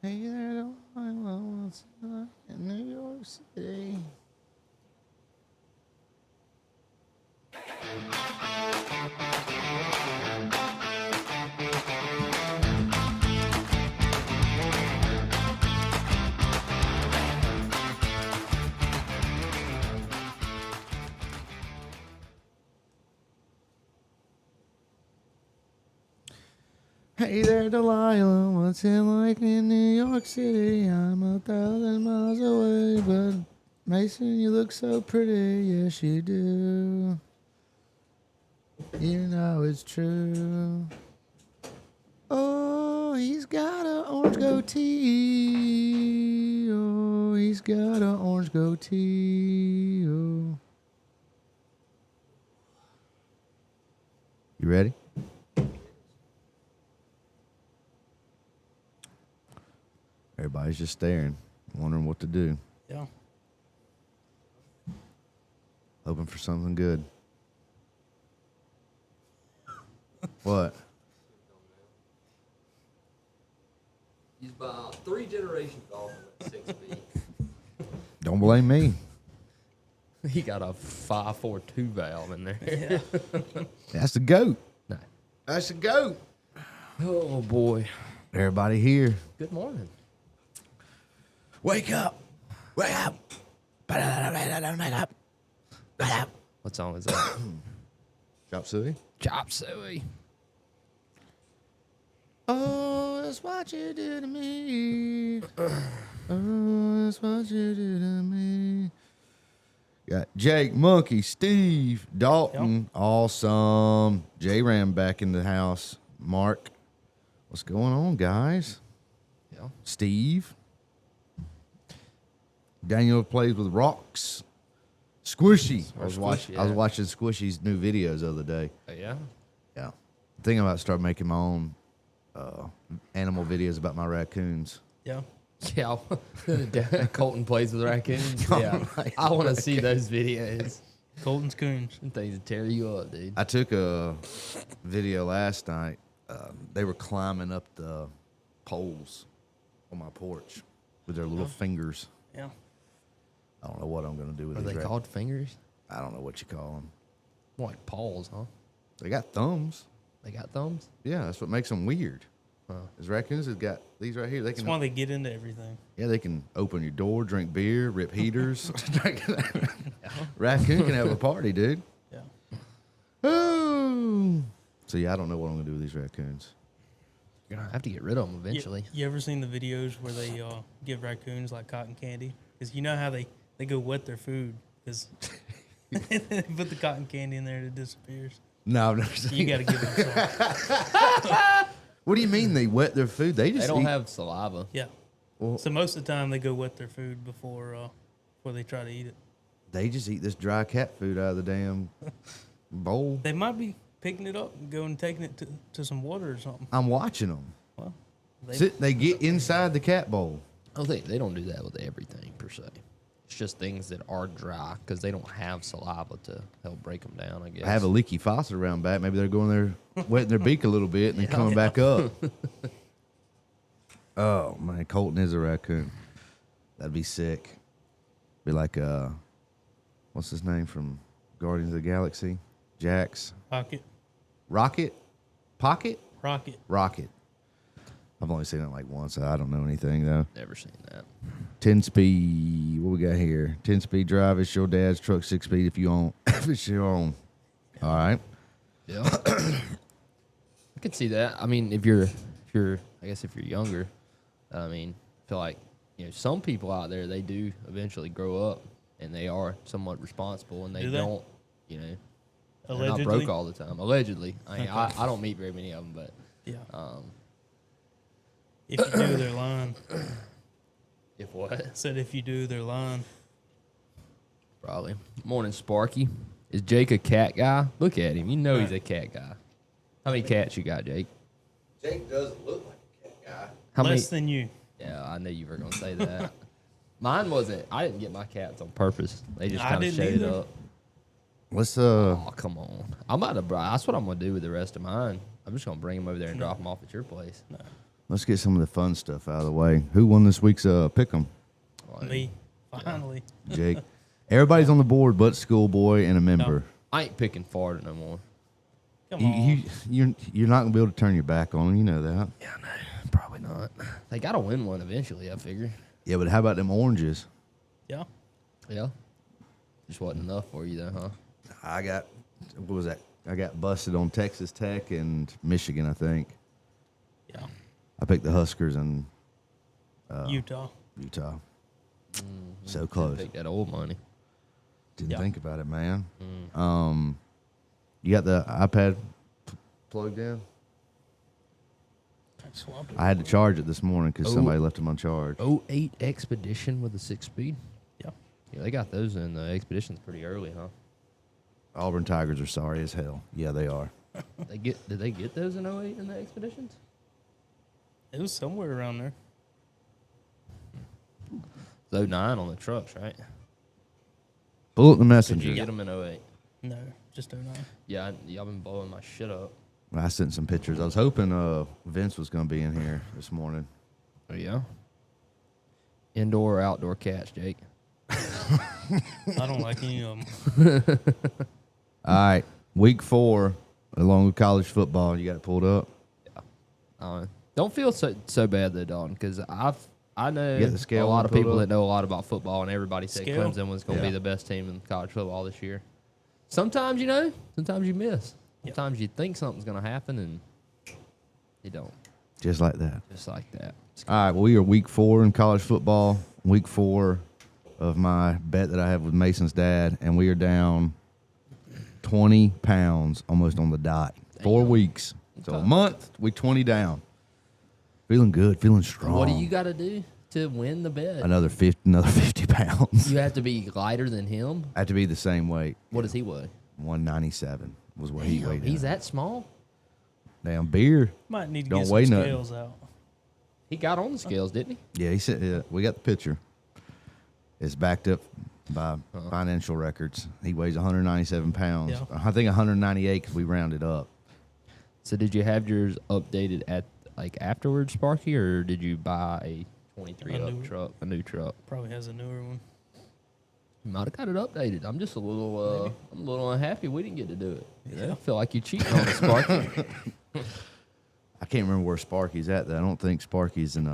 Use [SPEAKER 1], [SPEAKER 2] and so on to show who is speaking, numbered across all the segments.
[SPEAKER 1] Hey there, what's up in New York City? Hey there, Delilah, what's it like in New York City? I'm 1,000 miles away, but Mason, you look so pretty, yes you do. You know it's true. Oh, he's got an orange goatee. Oh, he's got an orange goatee. Oh. You ready? Everybody's just staring, wondering what to do.
[SPEAKER 2] Yeah.
[SPEAKER 1] Hoping for something good. What?
[SPEAKER 3] He's about 3 generations off of that 6 speed.
[SPEAKER 1] Don't blame me.
[SPEAKER 4] He got a 542 valve in there.
[SPEAKER 2] Yeah.
[SPEAKER 1] That's the goat.
[SPEAKER 4] No.
[SPEAKER 1] That's the goat.
[SPEAKER 4] Oh boy.
[SPEAKER 1] Everybody here.
[SPEAKER 4] Good morning.
[SPEAKER 1] Wake up. Wake up. Wake up. Wake up.
[SPEAKER 4] What song is that?
[SPEAKER 1] Chop suey.
[SPEAKER 4] Chop suey.
[SPEAKER 1] Oh, that's what you do to me. Oh, that's what you do to me. Got Jake, Monkey, Steve, Dalton, awesome. J-Ram back in the house. Mark, what's going on, guys?
[SPEAKER 4] Yeah.
[SPEAKER 1] Steve. Daniel plays with rocks. Squishy. I was watching Squishy's new videos the other day.
[SPEAKER 4] Oh, yeah?
[SPEAKER 1] Yeah. Thinking about start making my own animal videos about my raccoons.
[SPEAKER 2] Yeah.
[SPEAKER 4] Yeah. Colton plays with raccoons. Yeah. I want to see those videos.
[SPEAKER 2] Colton's Coons.
[SPEAKER 4] Them things will tear you up, dude.
[SPEAKER 1] I took a video last night. They were climbing up the poles on my porch with their little fingers.
[SPEAKER 2] Yeah.
[SPEAKER 1] I don't know what I'm going to do with
[SPEAKER 4] Are
[SPEAKER 1] these
[SPEAKER 4] they called fingers?
[SPEAKER 1] I don't know what you call them.
[SPEAKER 4] More like paws, huh?
[SPEAKER 1] They got thumbs.
[SPEAKER 4] They got thumbs?
[SPEAKER 1] Yeah, that's what makes them weird.
[SPEAKER 4] Huh.
[SPEAKER 1] Is raccoons have got these right here. They
[SPEAKER 2] That's
[SPEAKER 1] can.
[SPEAKER 2] why they get into everything.
[SPEAKER 1] Yeah, they can open your door, drink beer, rip heaters. Raccoon can have a party, dude.
[SPEAKER 2] Yeah.
[SPEAKER 1] Ooh. So yeah, I don't know what I'm gonna do with these raccoons.
[SPEAKER 4] You're going to have to get rid of them eventually.
[SPEAKER 2] You ever seen the videos where they give raccoons like cotton candy? Because you know how they go wet their food. Because they put the cotton candy in there and it disappears.
[SPEAKER 1] No, I've never seen.
[SPEAKER 2] You got to give them some.
[SPEAKER 1] What do you mean they wet their food? They just
[SPEAKER 4] They don't
[SPEAKER 1] eat.
[SPEAKER 4] have saliva.
[SPEAKER 2] Yeah.
[SPEAKER 1] Well,
[SPEAKER 2] So most of the time they go wet their food before they try to eat it.
[SPEAKER 1] they just eat this dry cat food out of the damn bowl.
[SPEAKER 2] They might be picking it up and going and taking it to some water or something.
[SPEAKER 1] I'm watching them.
[SPEAKER 2] Well,
[SPEAKER 1] They get inside the cat bowl.
[SPEAKER 4] Oh, they don't do that with everything, per se. It's just things that are dry because they don't have saliva to help break them down, I guess.
[SPEAKER 1] I have a leaky faucet around back. Maybe they're going there, wetting their beak a little bit, and then coming back up. Oh man, Colton is a raccoon. That'd be sick. Be like what's his name from Guardians of the Galaxy? Jax.
[SPEAKER 2] Pocket.
[SPEAKER 1] Rocket? Pocket?
[SPEAKER 2] Rocket.
[SPEAKER 1] Rocket. I've only seen it like once. I don't know anything though.
[SPEAKER 4] Never seen that.
[SPEAKER 1] 10 speed. What we got here? 10 speed drive. It's your dad's truck. 6 speed if you own. If it's your own. All right.
[SPEAKER 4] Yeah. I could see that. I mean, if you're younger, I mean, I feel like, some people out there, they do eventually grow up and they are somewhat responsible and they
[SPEAKER 2] Do they?
[SPEAKER 4] don't, they're not
[SPEAKER 2] Allegedly.
[SPEAKER 4] broke all the time. Allegedly. I mean,
[SPEAKER 2] Okay.
[SPEAKER 4] I don't meet very many of them, but
[SPEAKER 2] Yeah.
[SPEAKER 4] um,
[SPEAKER 2] If you do, they're lying.
[SPEAKER 4] if what?
[SPEAKER 2] Said if you do, they're lying.
[SPEAKER 4] Probably. Morning, Sparky. Is Jake a cat guy? Look at him. You know he's a cat guy. How many cats you got, Jake?
[SPEAKER 1] Jake doesn't look like a cat guy.
[SPEAKER 4] How
[SPEAKER 2] Less
[SPEAKER 4] many?
[SPEAKER 2] than you.
[SPEAKER 4] Yeah, I knew you were going to say that. Mine wasn't. I didn't get my cats on purpose. They just
[SPEAKER 2] I
[SPEAKER 4] kind of
[SPEAKER 2] didn't
[SPEAKER 4] showed
[SPEAKER 2] either.
[SPEAKER 4] up.
[SPEAKER 1] Let's
[SPEAKER 4] Oh, come on. I'm about to. That's what I'm going to do with the rest of mine. I'm just going to bring them over there and drop them off at your place.
[SPEAKER 1] Let's get some of the fun stuff out of the way. Who won this week's pick'em?
[SPEAKER 2] Me, finally.
[SPEAKER 1] Jake. Everybody's on the board but Schoolboy and a member.
[SPEAKER 4] I ain't picking Florida no more.
[SPEAKER 2] Come on.
[SPEAKER 1] You're not gonna be able to turn your back on them. You know that.
[SPEAKER 4] Yeah, no, probably not. They gotta win one eventually, I figure.
[SPEAKER 1] Yeah, but how about them oranges?
[SPEAKER 2] Yeah.
[SPEAKER 4] Yeah. Just wasn't enough for you, though, huh?
[SPEAKER 1] I got what was that? I got busted on Texas Tech and Michigan, I think.
[SPEAKER 2] Yeah.
[SPEAKER 1] I picked the Huskers and
[SPEAKER 2] Utah.
[SPEAKER 1] So close.
[SPEAKER 4] Take that old money.
[SPEAKER 1] Didn't think about it, man. You got the iPad plugged in?
[SPEAKER 2] I swapped it.
[SPEAKER 1] I had to charge it this morning because
[SPEAKER 4] Oh.
[SPEAKER 1] somebody left them uncharged.
[SPEAKER 4] 08 Expedition with a 6-speed.
[SPEAKER 2] Yeah.
[SPEAKER 4] Yeah, they got those in the Expeditions pretty early, huh?
[SPEAKER 1] Auburn Tigers are sorry as hell. Yeah, they are.
[SPEAKER 4] Did they get those in 08 in the Expeditions?
[SPEAKER 2] It was somewhere around there.
[SPEAKER 4] It's 09 on the trucks, right?
[SPEAKER 1] Bullet the
[SPEAKER 4] Did
[SPEAKER 1] messenger.
[SPEAKER 4] you get them in 08?
[SPEAKER 2] No, just 09.
[SPEAKER 4] Yeah, y'all been blowing my shit up.
[SPEAKER 1] I sent some pictures. I was hoping Vince was going to be in here this morning.
[SPEAKER 4] Oh, yeah? Indoor or outdoor cats, Jake?
[SPEAKER 2] I don't like any of them.
[SPEAKER 1] All right, week 4, along with college football. You got it pulled up?
[SPEAKER 4] Don't feel so bad though, Dalton, because I know
[SPEAKER 1] You got the scale
[SPEAKER 4] a lot of
[SPEAKER 1] pulled
[SPEAKER 4] people
[SPEAKER 1] up?
[SPEAKER 4] that know a lot about football, and everybody said
[SPEAKER 2] Scale?
[SPEAKER 4] Clemson was going to
[SPEAKER 1] Yeah.
[SPEAKER 4] be the best team in college football this year. Sometimes sometimes you miss.
[SPEAKER 2] Yep.
[SPEAKER 4] Sometimes you think something's going to happen, and you don't.
[SPEAKER 1] Just like that.
[SPEAKER 4] Just like that.
[SPEAKER 1] All right, well, we are week 4 in college football. Week 4 of my bet that I have with Mason's dad, and we are down 20 pounds almost on the dot. 4
[SPEAKER 4] Damn.
[SPEAKER 1] weeks. So a
[SPEAKER 4] Okay.
[SPEAKER 1] month, we 20 down. Feeling good, feeling strong.
[SPEAKER 4] What do you got to do to win the bet?
[SPEAKER 1] Another 50 pounds.
[SPEAKER 4] You have to be lighter than him.
[SPEAKER 1] I have to be the same weight.
[SPEAKER 4] What does he weigh?
[SPEAKER 1] 197 was what he weighed.
[SPEAKER 4] He's
[SPEAKER 1] in.
[SPEAKER 4] that small.
[SPEAKER 1] Damn beer.
[SPEAKER 2] Might need to
[SPEAKER 1] Don't
[SPEAKER 2] get some
[SPEAKER 1] weigh nothing.
[SPEAKER 2] scales out.
[SPEAKER 4] He got on the scales, didn't he?
[SPEAKER 1] Yeah, he said we got the picture. It's backed up by financial records. He weighs 197 pounds.
[SPEAKER 2] Yeah.
[SPEAKER 1] I think 198 because we rounded up.
[SPEAKER 4] So did you have yours updated at afterwards, Sparky, or did you buy a 23
[SPEAKER 2] A
[SPEAKER 4] up
[SPEAKER 2] new-
[SPEAKER 4] truck, a new truck?
[SPEAKER 2] Probably has a newer one.
[SPEAKER 4] You might have got it updated. I'm just a little, I'm a little unhappy we didn't get to do it. Yeah. I feel like you cheating on us, Sparky.
[SPEAKER 1] I can't remember where Sparky's at, though. I don't think Sparky's in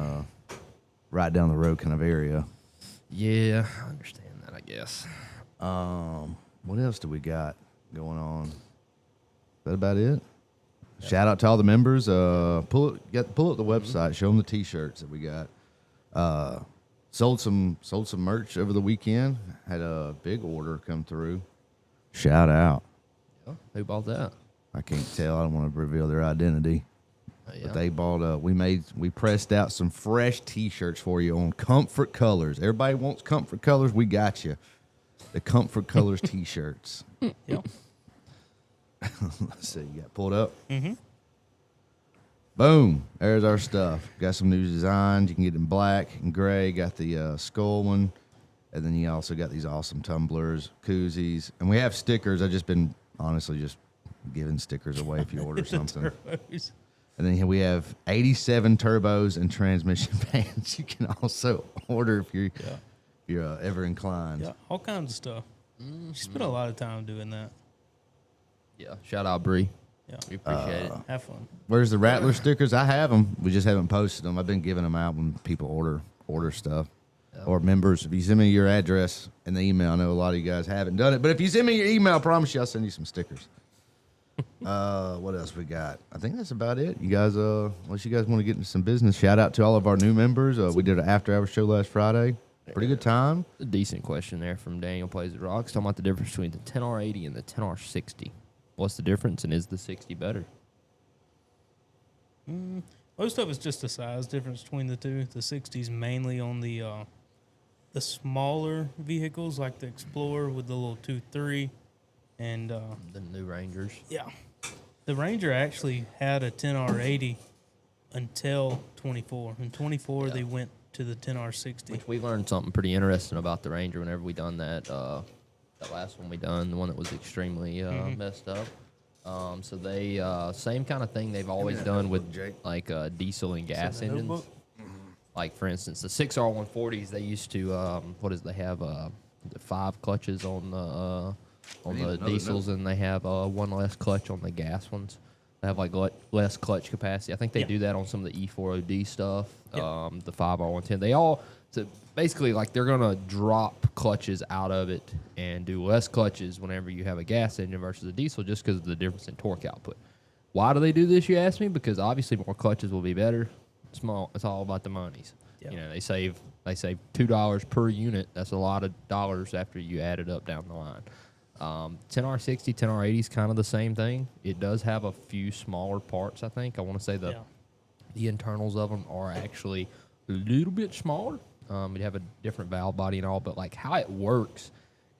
[SPEAKER 1] right down the road kind of area.
[SPEAKER 4] Yeah, I understand that, I guess.
[SPEAKER 1] What else do we got going on? Is that about it? Yeah. Shout out to all the members. Pull up the website. Show them the T-shirts that we got. Sold some merch over the weekend. Had a big order come through. Shout out.
[SPEAKER 4] Yeah. Who bought that?
[SPEAKER 1] I can't tell. I don't want to reveal their identity.
[SPEAKER 4] Yeah.
[SPEAKER 1] But they bought we pressed out some fresh T-shirts for you on Comfort Colors. Everybody wants Comfort Colors. We got you. The Comfort Colors T-shirts.
[SPEAKER 2] Yep.
[SPEAKER 1] Let's see. You got it pulled up?
[SPEAKER 2] Mm-hmm.
[SPEAKER 1] Boom. There's our stuff. Got some new designs. You can get in black and gray. Got the skull one. And then you also got these awesome tumblers, koozies. And we have stickers. I've just been honestly just giving stickers away if you order something.
[SPEAKER 2] Turbos.
[SPEAKER 1] And then here we have 87 turbos and transmission fans. You can also order if you're ever inclined.
[SPEAKER 2] Yeah, all kinds of stuff. She spent a lot of time doing that.
[SPEAKER 4] Yeah. Shout out, Bree.
[SPEAKER 2] Yeah.
[SPEAKER 4] We appreciate it.
[SPEAKER 2] Have fun.
[SPEAKER 1] Where's the Rattler stickers? I have them. We just haven't posted them. I've been giving them out when people order stuff.
[SPEAKER 4] Yeah.
[SPEAKER 1] Or members, if you send me your address and the email, I know a lot of you guys haven't done it. But if you send me your email, I promise you I'll send you some stickers. What else we got? I think that's about it. You guys, unless you guys want to get into some business, shout out to all of our new members. We did an after-hours show last Friday. Pretty good time.
[SPEAKER 4] A decent question there from Daniel Plays the Rocks. Talking about the difference between the 10R80 and the 10R60. What's the difference, and is the 60 better?
[SPEAKER 2] Most of it's just the size difference between the two. The 60's mainly on the smaller vehicles like the Explorer with the little 2.3 and
[SPEAKER 4] The new Rangers.
[SPEAKER 2] yeah. The Ranger actually had a 10R80 until 24. In 24 they went to the 10R60.
[SPEAKER 4] Which we learned something pretty interesting about the Ranger whenever we done that last one we done, the one that was extremely messed up. So they same kind of thing they've always done with
[SPEAKER 1] Jake.
[SPEAKER 4] like diesel and gas
[SPEAKER 2] the
[SPEAKER 4] engines.
[SPEAKER 2] notebook?
[SPEAKER 4] Like for instance, the 6R140s they used to they have the 5 clutches on the
[SPEAKER 1] need another
[SPEAKER 4] diesels and they have one less clutch on the gas ones. They have like less clutch capacity. I think they
[SPEAKER 2] Yeah.
[SPEAKER 4] do that on some of the E4OD stuff.
[SPEAKER 2] Yeah.
[SPEAKER 4] The 5R110. They all so basically like they're gonna drop clutches out of it and do less clutches whenever you have a gas engine versus a diesel, just because of the difference in torque output. Why do they do this? You ask me. Because obviously more clutches will be better. It's all about the monies.
[SPEAKER 2] Yeah.
[SPEAKER 4] You know, they save $2 per unit. That's a lot of dollars after you add it up down the line. 10R60, 10R80 is kind of the same thing. It does have a few smaller parts. I think I want to say the internals of them are actually a little bit smaller. You have a different valve body and all, but like how it works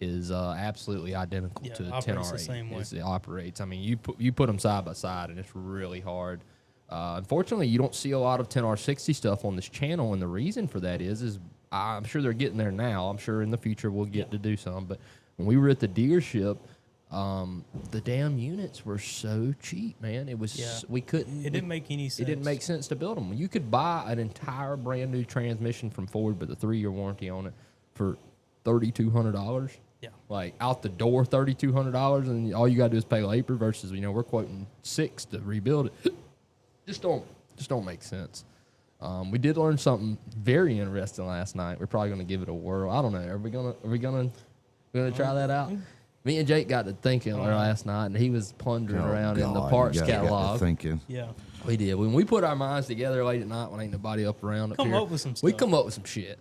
[SPEAKER 4] is absolutely identical
[SPEAKER 2] Yeah,
[SPEAKER 4] to the
[SPEAKER 2] operates
[SPEAKER 4] 10R80.
[SPEAKER 2] the same way.
[SPEAKER 4] It operates. I mean, you put them side by side, and it's really hard. Unfortunately, you don't see a lot of 10R60 stuff on this channel, and the reason for that is I'm sure they're getting there now. I'm sure in the future we'll get to do some. But when we were at the dealership, the damn units were so cheap, man. It was we couldn't.
[SPEAKER 2] It didn't make any sense.
[SPEAKER 4] It didn't make sense to build them. You could buy an entire brand new transmission from Ford with a 3-year warranty on it for $3,200.
[SPEAKER 2] Yeah.
[SPEAKER 4] Like out the door, $3,200, and all you gotta do is pay labor. Versus, we're quoting $6,000 to rebuild it. Just don't make sense. We did learn something very interesting last night. We're probably gonna give it a whirl. I don't know. Are we gonna try that out? Me and Jake got to thinking last night, and he was plundering around in the parts catalog.
[SPEAKER 1] Thinking.
[SPEAKER 2] Yeah.
[SPEAKER 4] We did. When we put our minds together late at night when ain't nobody up around
[SPEAKER 2] Come
[SPEAKER 4] here,
[SPEAKER 2] up with some
[SPEAKER 4] we
[SPEAKER 2] stuff.
[SPEAKER 4] come up with some shit.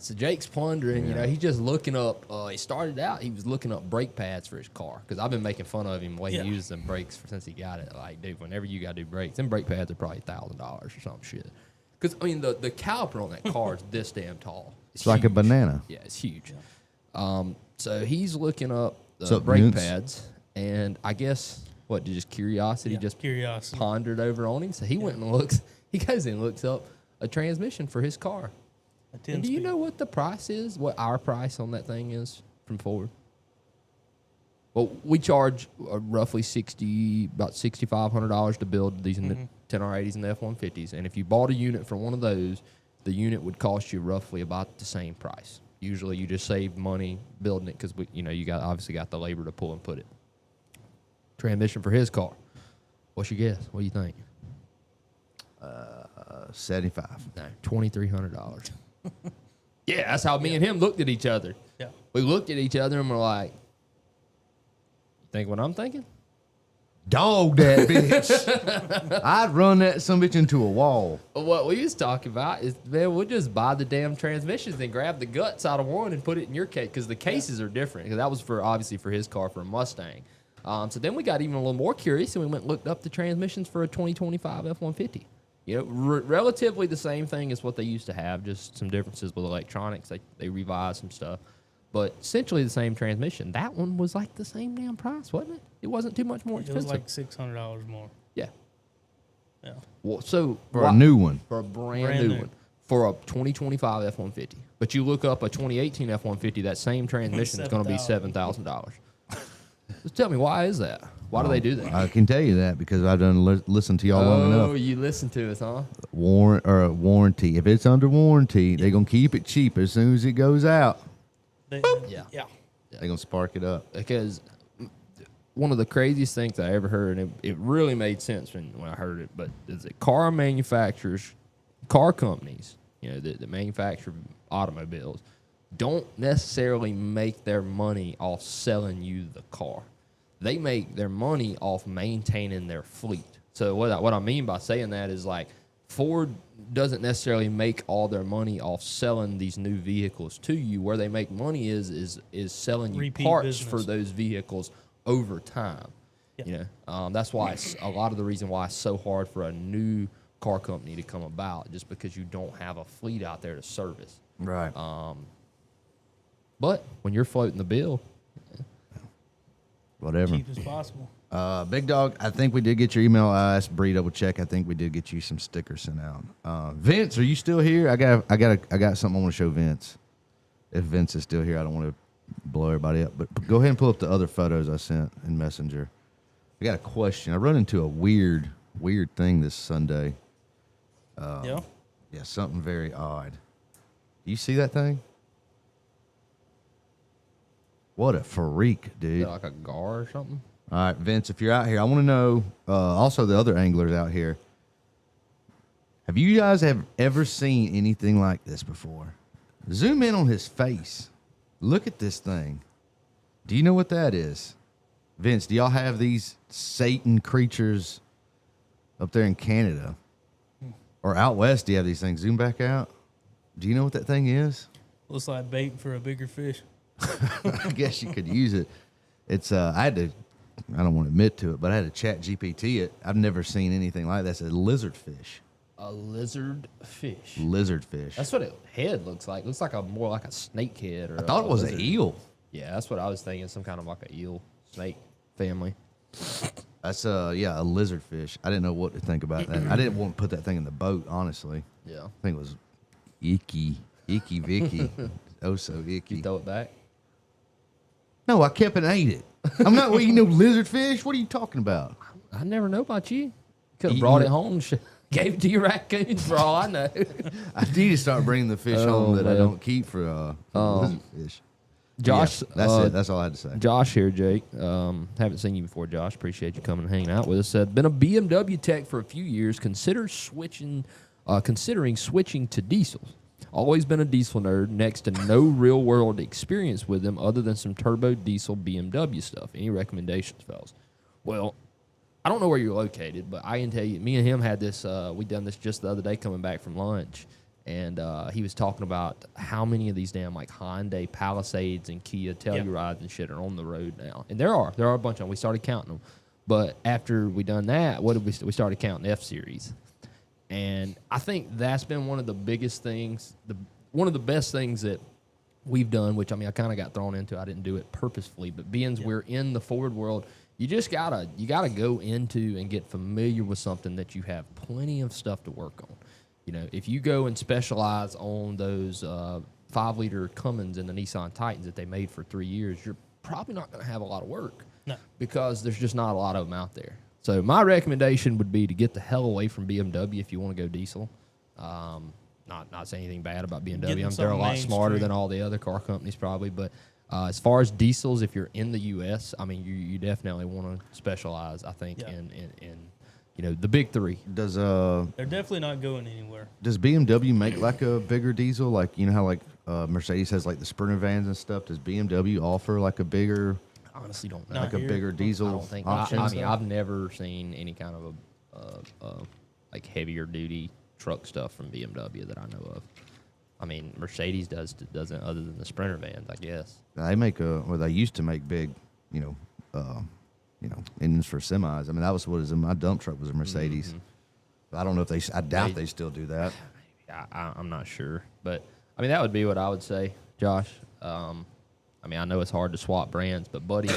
[SPEAKER 4] So Jake's plundering. He's just looking up. He started out. He was looking up brake pads for his car because I've been making fun of him the way he uses them brakes since he got it. Like, dude, whenever you got to do brakes, them brake pads are probably $1,000 or some shit. Because the caliper on that car is this damn tall.
[SPEAKER 1] It's like a
[SPEAKER 4] huge.
[SPEAKER 1] banana.
[SPEAKER 4] Yeah, it's huge. So he's looking up
[SPEAKER 1] What's up,
[SPEAKER 4] brake
[SPEAKER 1] Vince?
[SPEAKER 4] pads, and I guess just curiosity just
[SPEAKER 2] Curiosity.
[SPEAKER 4] pondered over on him. So he went and looks. He goes and looks up a transmission for his car.
[SPEAKER 2] A 10
[SPEAKER 4] And do you
[SPEAKER 2] speed.
[SPEAKER 4] know what the price is? What our price on that thing is from Ford? Well, we charge roughly about $6,500 to build these 10R80s and the F-150s. And if you bought a unit for one of those, the unit would cost you roughly about the same price. Usually, you just save money building it because you obviously got the labor to pull and put it. Transmission for his car. What's your guess? What do you think?
[SPEAKER 1] 75.
[SPEAKER 4] No, $2,300. Yeah, that's how me and him looked at each other.
[SPEAKER 2] Yeah.
[SPEAKER 4] We looked at each other and we're like, "You think what I'm thinking?"
[SPEAKER 1] Dog that bitch. I'd run that bitch into a wall.
[SPEAKER 4] Well, what we was talking about is, man, we'll just buy the damn transmissions and grab the guts out of one and put it in your case because the cases are different. Because that was obviously for his car for a Mustang. So then we got even a little more curious and we went and looked up the transmissions for a 2025 F-150. Relatively the same thing as what they used to have, just some differences with electronics. They revised some stuff. But essentially the same transmission. That one was like the same damn price, wasn't it? It wasn't too much more
[SPEAKER 2] It
[SPEAKER 4] expensive.
[SPEAKER 2] was like $600 more.
[SPEAKER 4] Yeah.
[SPEAKER 2] Yeah.
[SPEAKER 4] Well, so
[SPEAKER 1] For a new one.
[SPEAKER 4] for a brand new one, for a 2025 F-150. But you look up a 2018 F-150, that same transmission is going to be $7,000. Just tell me, why is that? Why do they do that?
[SPEAKER 1] I can tell you that because I've done listened to y'all long
[SPEAKER 4] Oh,
[SPEAKER 1] enough.
[SPEAKER 4] you listen to us, huh?
[SPEAKER 1] Warranty. If it's under warranty, they're going to keep it cheap as soon as it goes out.
[SPEAKER 4] Yeah.
[SPEAKER 2] Yeah.
[SPEAKER 1] They're going to spark it up.
[SPEAKER 4] Because one of the craziest things I ever heard, and it really made sense when I heard it, but is that car manufacturers, car companies, that manufacture automobiles, don't necessarily make their money off selling you the car. They make their money off maintaining their fleet. So what I mean by saying that is like Ford doesn't necessarily make all their money off selling these new vehicles to you. Where they make money is selling you
[SPEAKER 2] Repeat
[SPEAKER 4] parts
[SPEAKER 2] business.
[SPEAKER 4] for those vehicles over time.
[SPEAKER 2] Yeah.
[SPEAKER 4] That's why it's a lot of the reason why it's so hard for a new car company to come about, just because you don't have a fleet out there to service.
[SPEAKER 1] Right.
[SPEAKER 4] But when you're floating the bill,
[SPEAKER 1] Whatever.
[SPEAKER 2] Cheap as possible.
[SPEAKER 1] Big Dog, I think we did get your email. I asked Bree double check. I think we did get you some stickers sent out. Vince, are you still here? I got something I want to show Vince. If Vince is still here, I don't want to blow everybody up. But go ahead and pull up the other photos I sent in Messenger. I got a question. I run into a weird thing this Sunday.
[SPEAKER 2] Yeah.
[SPEAKER 1] Yeah, something very odd. You see that thing? What a freak,
[SPEAKER 4] Is
[SPEAKER 1] dude.
[SPEAKER 4] that like a gar or something?
[SPEAKER 1] All right, Vince, if you're out here, I want to know, also the other anglers out here, have you guys ever seen anything like this before? Zoom in on his face. Look at this thing. Do you know what that is? Vince, do y'all have these Satan creatures up there in Canada? Or out west, do you have these things? Zoom back out. Do you know what that thing is?
[SPEAKER 2] Looks like bait for a bigger fish.
[SPEAKER 1] I guess you could use it. It's I don't want to admit to it, but I had to chat GPT it. I've never seen anything like that. It's a lizard fish.
[SPEAKER 4] A lizard fish.
[SPEAKER 1] Lizard fish.
[SPEAKER 4] That's what its head looks like. Looks like more like a snake head. Or
[SPEAKER 1] I thought it was
[SPEAKER 4] lizard.
[SPEAKER 1] an eel.
[SPEAKER 4] Yeah, that's what I was thinking. Some kind of like a eel snake family.
[SPEAKER 1] That's a lizard fish. I didn't know what to think about that. I didn't want to put that thing in the boat, honestly.
[SPEAKER 4] Yeah.
[SPEAKER 1] I think it was icky Vicky. Oh, so icky.
[SPEAKER 4] You throw it back?
[SPEAKER 1] No, I kept and ate it. I'm not eating no lizard fish. What are you talking about?
[SPEAKER 4] I never know about you. Could have
[SPEAKER 1] Eating
[SPEAKER 4] brought
[SPEAKER 1] it.
[SPEAKER 4] it home and gave it to your raccoons for all I know.
[SPEAKER 1] I need to start bringing the fish home that I
[SPEAKER 4] man.
[SPEAKER 1] don't keep for lizard fish.
[SPEAKER 4] Josh,
[SPEAKER 1] Yeah, that's it. That's all I had to say.
[SPEAKER 4] Josh here, Jake. Haven't seen you before, Josh. Appreciate you coming and hanging out with us. Said been a BMW tech for a few years. Considering switching to diesels. Always been a diesel nerd. Next to no real world experience with them, other than some turbo diesel BMW stuff. Any recommendations, fellas? Well, I don't know where you're located, but I can tell you, me and him had this. We done this just the other day coming back from lunch. And he was talking about how many of these damn like Hyundai Palisades and Kia Tellurides and shit are on the road now. And there are a bunch of them. We started counting them. But after we done that, what did we started counting F-Series. And I think that's been one of the biggest things, one of the best things that we've done, which I mean I kind of got thrown into. I didn't do it purposefully, but being we're in the Ford world, you just gotta go into and get familiar with something that you have plenty of stuff to work on. You know, if you go and specialize on those 5-liter Cummins and the Nissan Titans that they made for 3 years, you're probably not going to have a lot of work.
[SPEAKER 2] No.
[SPEAKER 4] Because there's just not a lot of them out there. So my recommendation would be to get the hell away from BMW if you want to go diesel. Not saying anything bad about BMW.
[SPEAKER 2] Getting
[SPEAKER 4] They're a lot smarter
[SPEAKER 2] mainstream.
[SPEAKER 4] than all the other car companies probably. But as far as diesels, if you're in the U.S., I mean, you definitely want to specialize, I think, in you know, the big three.
[SPEAKER 1] Does
[SPEAKER 2] They're definitely not going anywhere.
[SPEAKER 1] Does BMW make like a bigger diesel? Like, you know how like Mercedes has like the Sprinter vans and stuff? Does BMW offer like a bigger,
[SPEAKER 4] I honestly don't know.
[SPEAKER 2] Not
[SPEAKER 1] like a
[SPEAKER 2] here.
[SPEAKER 1] bigger diesel
[SPEAKER 4] I don't think.
[SPEAKER 1] option?
[SPEAKER 4] I mean, I've never seen any kind of a like heavier duty truck stuff from BMW that I know of. I mean, Mercedes doesn't other than the Sprinter vans, I guess.
[SPEAKER 1] They make they used to make big, engines for semis. I mean, that was what was in my dump truck was a Mercedes. I don't know if I doubt they still do that.
[SPEAKER 4] I'm not sure, but I mean that would be what I would say, Josh. I mean, I know it's hard to swap brands, but buddy,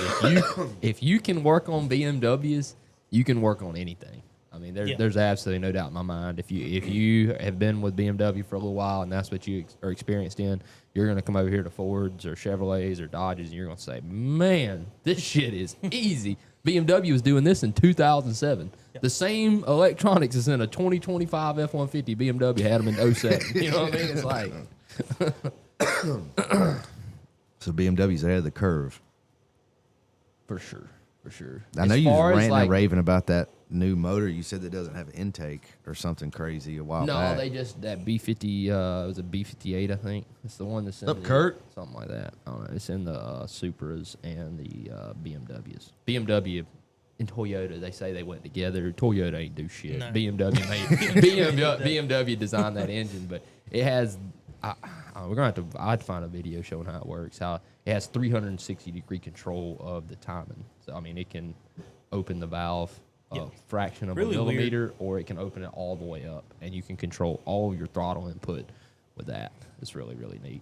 [SPEAKER 4] if you can work on BMWs, you can work on anything. I mean, there's absolutely no doubt in my mind. If you have been with BMW for a little while and that's what you are experienced in, you're going to come over here to Fords or Chevrolets or Dodges and you're going to say, man, this shit is easy. BMW was doing this in 2007. The same electronics is in a 2025 F-150 BMW had them in 07. You know what I mean? It's like...
[SPEAKER 1] So BMW's ahead of the curve.
[SPEAKER 4] For sure.
[SPEAKER 1] I know you was ranting and raving about that new motor. You said that doesn't have intake or something crazy a while back.
[SPEAKER 4] No, they just, that B50, it was a B58, I think. It's the one that's in
[SPEAKER 1] Up, Kurt?
[SPEAKER 4] something like that. I don't know. It's in the Supras and the BMWs. BMW and Toyota, they say they went together. Toyota ain't do shit.
[SPEAKER 2] No.
[SPEAKER 4] BMW designed that engine, but it has... we're gonna have to. I'd find a video showing how it works. How it has 360-degree control of the timing. So I mean, it can open the valve a fraction of
[SPEAKER 2] Really
[SPEAKER 4] a millimeter, or it can open it all the way up, and you can control all of your throttle input with that. It's really neat.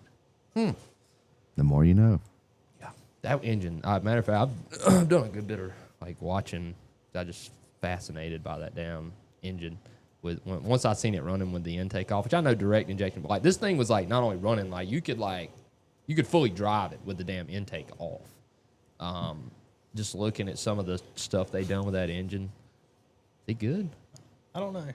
[SPEAKER 1] The more you know.
[SPEAKER 4] Yeah, that engine. Matter of fact, I've done a good bit of like watching. I just fascinated by that damn engine. Once I seen it running with the intake off, which I know direct injection, but like this thing was like not only running, like you could fully drive it with the damn intake off. just looking at some of the stuff they done with that engine, they good.
[SPEAKER 2] I don't know.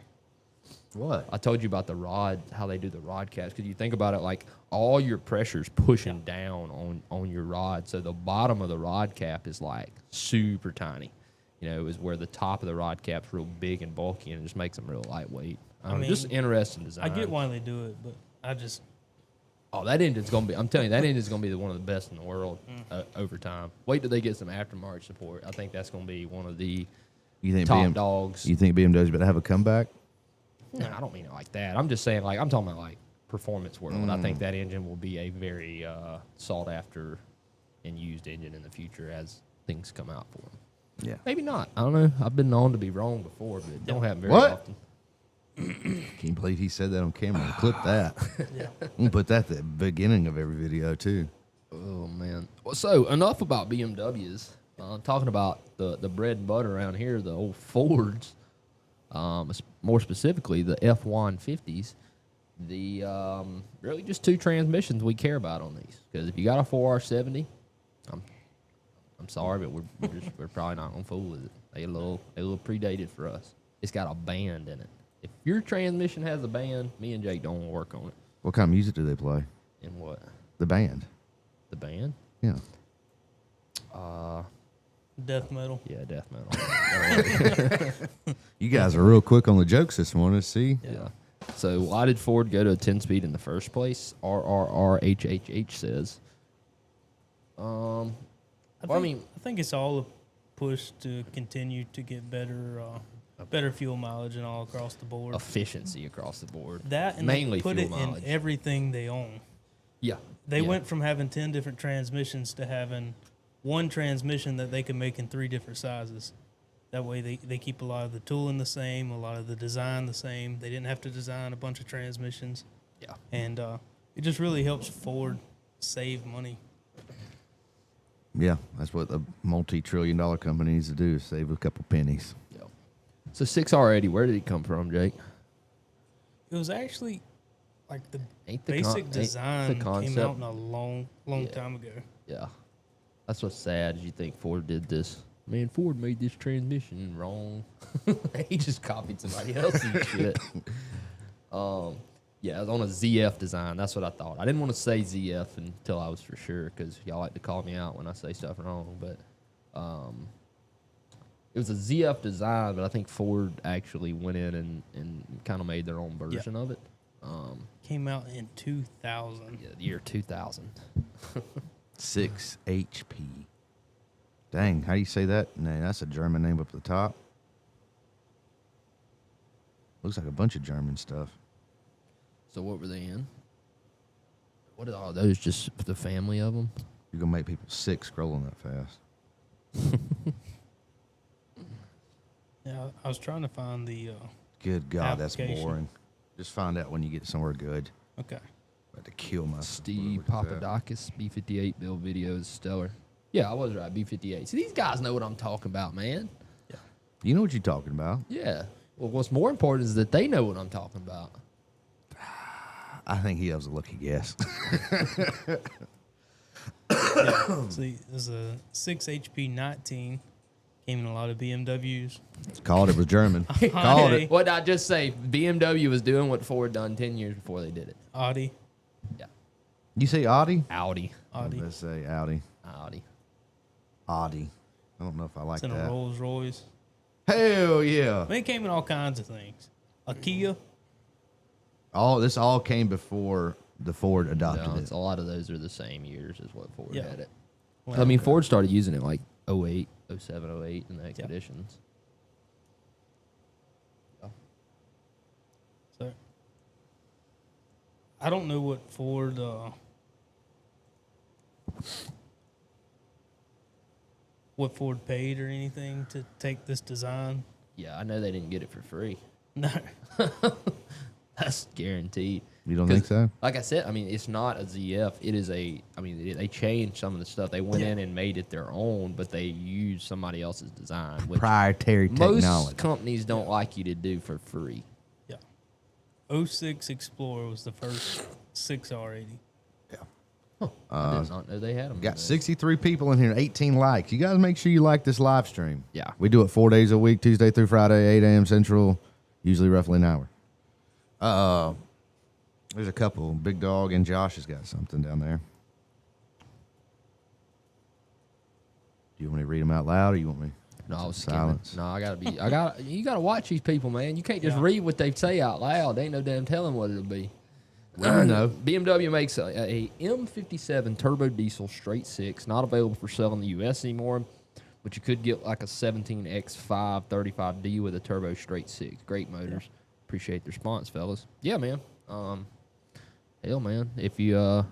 [SPEAKER 1] What?
[SPEAKER 4] I told you about the rod, how they do the rod caps. Because you think about it, like all your pressure's pushing down on your rod, so the bottom of the rod cap is like super tiny. You know, is where the top of the rod cap's real big and bulky, and it just makes them real lightweight.
[SPEAKER 2] I mean,
[SPEAKER 4] just interesting design.
[SPEAKER 2] I get why they do it, but I just
[SPEAKER 4] Oh, that engine's gonna be. I'm telling you, that engine's gonna be one of the best in the world over time. Wait till they get some aftermarket support. I think that's gonna be one of the top dogs.
[SPEAKER 1] You think BMW's about to have a comeback?
[SPEAKER 4] No, I don't mean it like that. I'm just saying, like, I'm talking about like performance world. I think that engine will be a very sought after and used engine in the future as things come out for them.
[SPEAKER 1] Yeah.
[SPEAKER 4] Maybe not. I don't know. I've been known to be wrong before, but it don't happen very
[SPEAKER 1] What?
[SPEAKER 4] often.
[SPEAKER 1] Can you believe he said that on camera? Clip that.
[SPEAKER 2] yeah.
[SPEAKER 1] I'm gonna put that at the beginning of every video too.
[SPEAKER 4] Oh man. Well, so enough about BMWs. Talking about the bread and butter around here, the old Fords. More specifically, the F-150s. The really just two transmissions we care about on these. Because if you got a 4R70, I'm sorry, but we're probably not gonna fool with it. They a little predated for us. It's got a band in it. If your transmission has a band, me and Jake don't want to work on it.
[SPEAKER 1] What kind of music do they play?
[SPEAKER 4] And what?
[SPEAKER 1] The band.
[SPEAKER 4] The band?
[SPEAKER 1] Yeah.
[SPEAKER 2] Death metal.
[SPEAKER 4] Yeah, death metal.
[SPEAKER 1] You guys are real quick on the jokes this morning. See?
[SPEAKER 4] Yeah. So why did Ford go to a 10-speed in the first place? RRRHHH says. I
[SPEAKER 2] think it's all a push to continue to get better fuel mileage and all across the board.
[SPEAKER 4] Efficiency across the board.
[SPEAKER 2] That and
[SPEAKER 4] mainly
[SPEAKER 2] they put
[SPEAKER 4] fuel
[SPEAKER 2] it
[SPEAKER 4] mileage.
[SPEAKER 2] in everything they own.
[SPEAKER 4] Yeah.
[SPEAKER 2] They
[SPEAKER 4] Yeah.
[SPEAKER 2] went from having 10 different transmissions to having one transmission that they can make in 3 different sizes. That way they keep a lot of the tooling the same, a lot of the design the same. They didn't have to design a bunch of transmissions.
[SPEAKER 4] Yeah.
[SPEAKER 2] And it just really helps Ford save money.
[SPEAKER 1] Yeah, that's what the multi-trillion-dollar company needs to do, is save a couple pennies.
[SPEAKER 4] Yeah. So 6R80, where did it come from, Jake?
[SPEAKER 2] It was actually like the
[SPEAKER 4] Ain't the
[SPEAKER 2] basic
[SPEAKER 4] ain't the
[SPEAKER 2] design came
[SPEAKER 4] concept-
[SPEAKER 2] out in a long
[SPEAKER 4] Yeah.
[SPEAKER 2] time ago.
[SPEAKER 4] Yeah. That's what's sad is you think Ford did this. Man, Ford made this transmission wrong. He just copied somebody else's shit. Yeah, it was on a ZF design. That's what I thought. I didn't want to say ZF until I was for sure because y'all like to call me out when I say stuff wrong. But it was a ZF design, but I think Ford actually went in and kind of made their own version of it.
[SPEAKER 2] Came out in 2000.
[SPEAKER 4] Yeah, the year 2000.
[SPEAKER 1] 6 HP. Dang, how do you say that? Nah, that's a German name up at the top. Looks like a bunch of German stuff.
[SPEAKER 4] So what were they in? What are all those? Just the family of them?
[SPEAKER 1] You're going to make people sick scrolling that fast.
[SPEAKER 2] Yeah, I was trying to find the.
[SPEAKER 1] Good God, that's
[SPEAKER 2] Application.
[SPEAKER 1] boring. Just find out when you get somewhere good.
[SPEAKER 2] Okay.
[SPEAKER 1] About to kill myself.
[SPEAKER 4] Steve
[SPEAKER 1] Look at that.
[SPEAKER 4] Papadakis, B58 build video is stellar. Yeah, I was right, B58. See, these guys know what I'm talking about, man.
[SPEAKER 1] You know what you're talking about.
[SPEAKER 4] Yeah. Well, what's more important is that they know what I'm talking about.
[SPEAKER 1] I think he has a lucky guess.
[SPEAKER 2] See, there's a 6 HP 19. Came in a lot of BMWs.
[SPEAKER 1] Called it was German. Called it.
[SPEAKER 4] What did I just say? BMW was doing what Ford done 10 years before they did it.
[SPEAKER 2] Audi.
[SPEAKER 4] Yeah.
[SPEAKER 1] You say Audi?
[SPEAKER 4] Audi.
[SPEAKER 2] Audi.
[SPEAKER 1] Let's say Audi.
[SPEAKER 4] Audi.
[SPEAKER 1] Audi. I don't know if I like
[SPEAKER 2] It's in a
[SPEAKER 1] that.
[SPEAKER 2] Rolls Royce.
[SPEAKER 1] Hell yeah.
[SPEAKER 2] I mean, it came in all kinds of things. A Kia.
[SPEAKER 1] This all came before the Ford adopted
[SPEAKER 4] No,
[SPEAKER 1] it.
[SPEAKER 4] a lot of those are the same years as what Ford
[SPEAKER 2] Yeah.
[SPEAKER 4] had it.
[SPEAKER 2] Well,
[SPEAKER 4] I mean, Ford started using it like 08, 07, 08 in the Expeditions.
[SPEAKER 2] So, I don't know what Ford paid or anything to take this design.
[SPEAKER 4] Yeah, I know they didn't get it for free.
[SPEAKER 2] No.
[SPEAKER 4] That's guaranteed.
[SPEAKER 1] You don't think so?
[SPEAKER 4] Like I said, I mean, it's not a ZF. It is they changed some of the stuff. They went in and made it their own, but they used somebody else's design. Which
[SPEAKER 1] Proprietary
[SPEAKER 4] most
[SPEAKER 1] technology.
[SPEAKER 4] companies don't like you to do for free.
[SPEAKER 2] Yeah. 06 Explorer was the first 6R80.
[SPEAKER 1] Yeah.
[SPEAKER 4] I did not know they had them.
[SPEAKER 1] Got 63 people in here, 18 likes. You guys make sure you like this live stream.
[SPEAKER 4] Yeah.
[SPEAKER 1] We do it 4 days a week, Tuesday through Friday, 8 a.m. Central, usually roughly an hour. There's a couple. Big Dog and Josh has got something down there. Do you want me to read them out loud, or you want me?
[SPEAKER 4] No, I was
[SPEAKER 1] silence.
[SPEAKER 4] skimming. No, you gotta watch these people, man. You can't just read what they say out loud. There ain't no damn telling what it'll be.
[SPEAKER 1] No.
[SPEAKER 4] BMW makes a M57 turbo diesel straight six, not available for sale in the U.S. anymore, but you could get like a 17X5 35D with a turbo straight six. Great motors. Appreciate the response, fellas. Yeah, man. Hell, man. If you,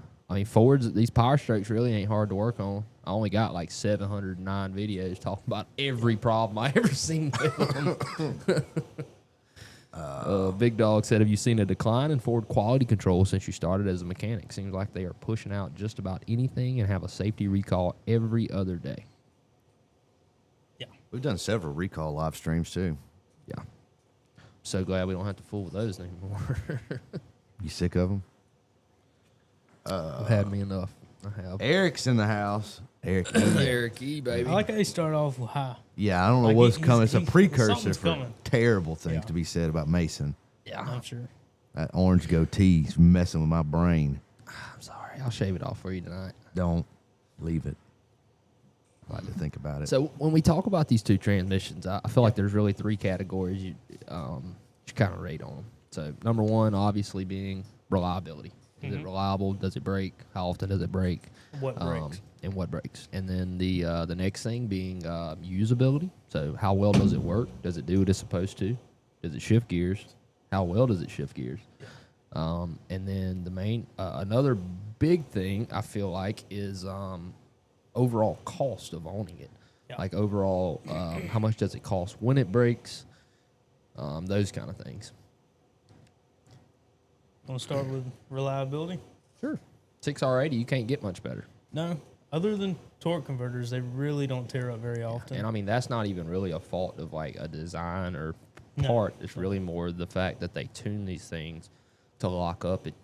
[SPEAKER 4] Fords, these PowerStrokes really ain't hard to work on. I only got like 709 videos talking about every problem I ever seen with them. Big Dog said, have you seen a decline in Ford quality control since you started as a mechanic? Seems like they are pushing out just about anything and have a safety recall every other day.
[SPEAKER 2] Yeah.
[SPEAKER 1] We've done several recall live streams, too.
[SPEAKER 4] Yeah. So glad we don't have to fool with those anymore.
[SPEAKER 1] You sick of them?
[SPEAKER 4] I've had me enough. I have.
[SPEAKER 1] Eric's in the house. Eric.
[SPEAKER 4] Eric E, baby.
[SPEAKER 2] I like how he started off with high.
[SPEAKER 1] Yeah, I don't know
[SPEAKER 2] Like
[SPEAKER 1] what's
[SPEAKER 2] he's-
[SPEAKER 1] coming. It's a
[SPEAKER 2] he's-
[SPEAKER 1] precursor
[SPEAKER 2] something's
[SPEAKER 1] for
[SPEAKER 2] coming.
[SPEAKER 1] terrible things
[SPEAKER 2] Yeah.
[SPEAKER 1] to be said about Mason.
[SPEAKER 4] Yeah.
[SPEAKER 2] I'm sure.
[SPEAKER 1] That orange goatee's messing with my brain.
[SPEAKER 4] I'm sorry. I'll shave it off for you tonight.
[SPEAKER 1] Don't leave it. I like to think about it.
[SPEAKER 4] So when we talk about these two transmissions, I feel like there's really three categories you kind of rate on them. So number one, obviously, being reliability. Is it reliable? Does it break? How often does it break?
[SPEAKER 2] What breaks?
[SPEAKER 4] And what breaks? And then the next thing being usability. So how well does it work? Does it do what it's supposed to? Does it shift gears? How well does it shift gears? And then the main another big thing I feel like is overall cost of owning it.
[SPEAKER 2] Yeah.
[SPEAKER 4] Like overall, how much does it cost when it breaks? Those kind of things.
[SPEAKER 2] Want to start with reliability?
[SPEAKER 4] Sure. 6R80, you can't get much better.
[SPEAKER 2] No. Other than torque converters, they really don't tear up very often.
[SPEAKER 4] And I mean, that's not even really a fault of like a design or
[SPEAKER 2] No.
[SPEAKER 4] part. It's really more the fact that they tune these things to lock up at,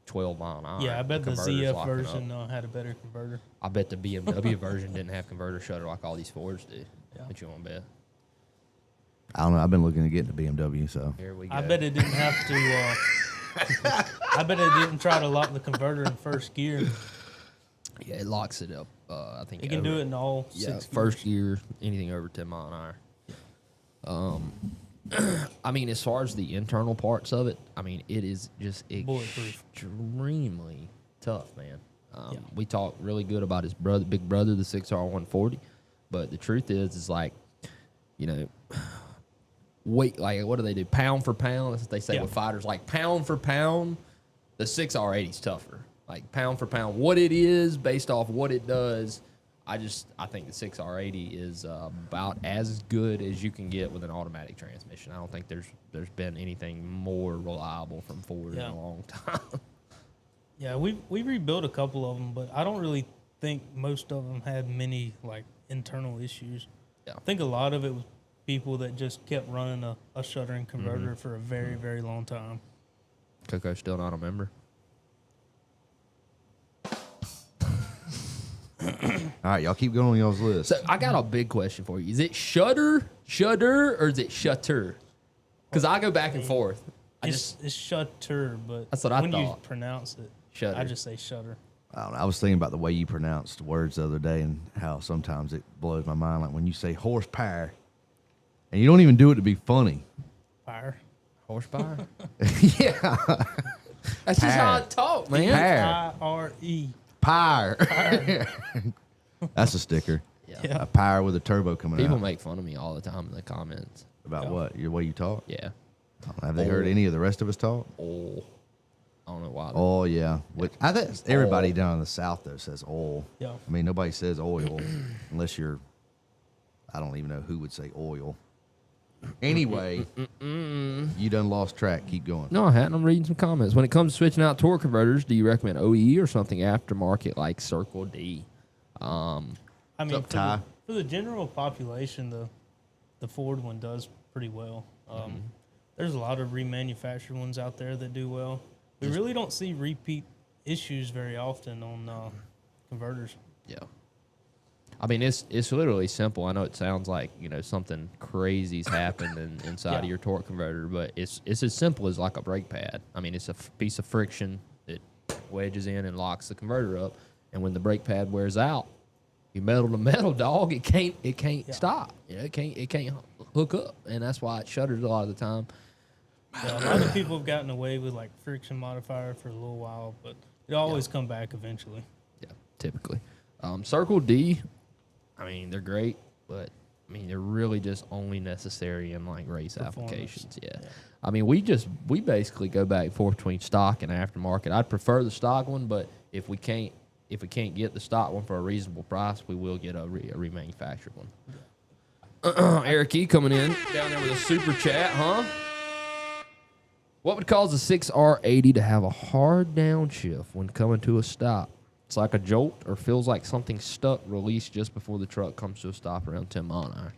[SPEAKER 4] 12 mile an hour.
[SPEAKER 2] Yeah, I bet the
[SPEAKER 4] converter's
[SPEAKER 2] ZF
[SPEAKER 4] locking
[SPEAKER 2] version
[SPEAKER 4] up.
[SPEAKER 2] had a better converter.
[SPEAKER 4] I bet the BMW version didn't have converter shutter like all these Fords do.
[SPEAKER 2] Yeah.
[SPEAKER 4] But you want to bet?
[SPEAKER 1] I don't know. I've been looking to get into BMW, so
[SPEAKER 4] Here we go.
[SPEAKER 2] I bet it didn't have to. I bet it didn't try to lock the converter in first gear.
[SPEAKER 4] Yeah, it locks it up. I think
[SPEAKER 2] It can do it in all six
[SPEAKER 4] first
[SPEAKER 2] gears.
[SPEAKER 4] gear, anything over 10 mile an hour. I mean, as far as the internal parts of it, I mean, it is just
[SPEAKER 2] Bulletproof.
[SPEAKER 4] extremely tough, man.
[SPEAKER 2] Yeah.
[SPEAKER 4] We talk really good about his brother, big brother, the 6R140, but the truth is like, weight, like what do they do? Pound for pound, that's what they say
[SPEAKER 2] Yeah.
[SPEAKER 4] with fighters. Like pound for pound, the 6R80 is tougher. Like pound for pound, what it is based off what it does. I think the 6R80 is about as good as you can get with an automatic transmission. I don't think there's been anything more reliable from Ford in
[SPEAKER 2] Yeah.
[SPEAKER 4] a long time.
[SPEAKER 2] Yeah, we rebuilt a couple of them, but I don't really think most of them had many like internal issues.
[SPEAKER 4] Yeah.
[SPEAKER 2] I think a lot of it was people that just kept running a shuttering converter for a very, very long time.
[SPEAKER 4] Coco's still not a member.
[SPEAKER 1] all right, y'all keep going on y'all's list.
[SPEAKER 4] So I got a big question for you. Is it shutter, or is it shutter? Because I go back and forth.
[SPEAKER 2] It's shutter, but
[SPEAKER 4] That's what I
[SPEAKER 2] when you
[SPEAKER 4] thought.
[SPEAKER 2] pronounce it,
[SPEAKER 4] Shutter.
[SPEAKER 2] I just say shutter.
[SPEAKER 1] I don't know. I was thinking about the way you pronounced words the other day and how sometimes it blows my mind. Like when you say horsepower, and you don't even do it to be funny.
[SPEAKER 2] Fire.
[SPEAKER 4] Horsepower.
[SPEAKER 1] Yeah,
[SPEAKER 4] That's just how I talk, man.
[SPEAKER 1] Power.
[SPEAKER 2] I-R-E.
[SPEAKER 1] Power. That's a sticker.
[SPEAKER 2] Yeah.
[SPEAKER 1] A power with a turbo coming
[SPEAKER 4] People
[SPEAKER 1] out.
[SPEAKER 4] make fun of me all the time in the comments.
[SPEAKER 1] About
[SPEAKER 2] Yeah.
[SPEAKER 1] what? Your way you talk?
[SPEAKER 4] Yeah.
[SPEAKER 1] Have they heard any of the rest of us talk?
[SPEAKER 4] Oh. I don't know why.
[SPEAKER 1] Oh yeah. Which I think everybody down in the South though says oil.
[SPEAKER 2] Yeah.
[SPEAKER 1] I mean nobody says oil unless you're. I don't even know who would say oil. Anyway, you done lost track. Keep going.
[SPEAKER 4] No, I hadn't. I'm reading some comments. When it comes to switching out torque converters, do you recommend OE or something aftermarket like Circle D?
[SPEAKER 2] I mean,
[SPEAKER 1] up, Ty?
[SPEAKER 2] for the general population, the Ford one does pretty well. There's a lot of remanufactured ones out there that do well. We really don't see repeat issues very often on converters.
[SPEAKER 4] Yeah. I mean, it's literally simple. I know it sounds like, something crazy's happened inside of your torque converter, but it's as simple as like a brake pad. I mean, it's a piece of friction that wedges in and locks the converter up, and when the brake pad wears out, you metal to metal, dog. It can't stop. It can't hook up, and that's why it shutters a lot of the time.
[SPEAKER 2] Yeah, a lot of people have gotten away with like friction modifier for a little while, but it always come back eventually.
[SPEAKER 4] Yeah, typically. Circle D, I mean, they're great, but I mean, they're really just only necessary in like race applications. Yeah. I mean, we basically go back and forth between stock and aftermarket. I'd prefer the stock one, but if we can't get the stock one for a reasonable price, we will get a remanufactured one. Eric E coming in down there with a super chat, huh? What would cause a 6R80 to have a hard downshift when coming to a stop? It's like a jolt or feels like something stuck released just before the truck comes to a stop around 10 mile an hour.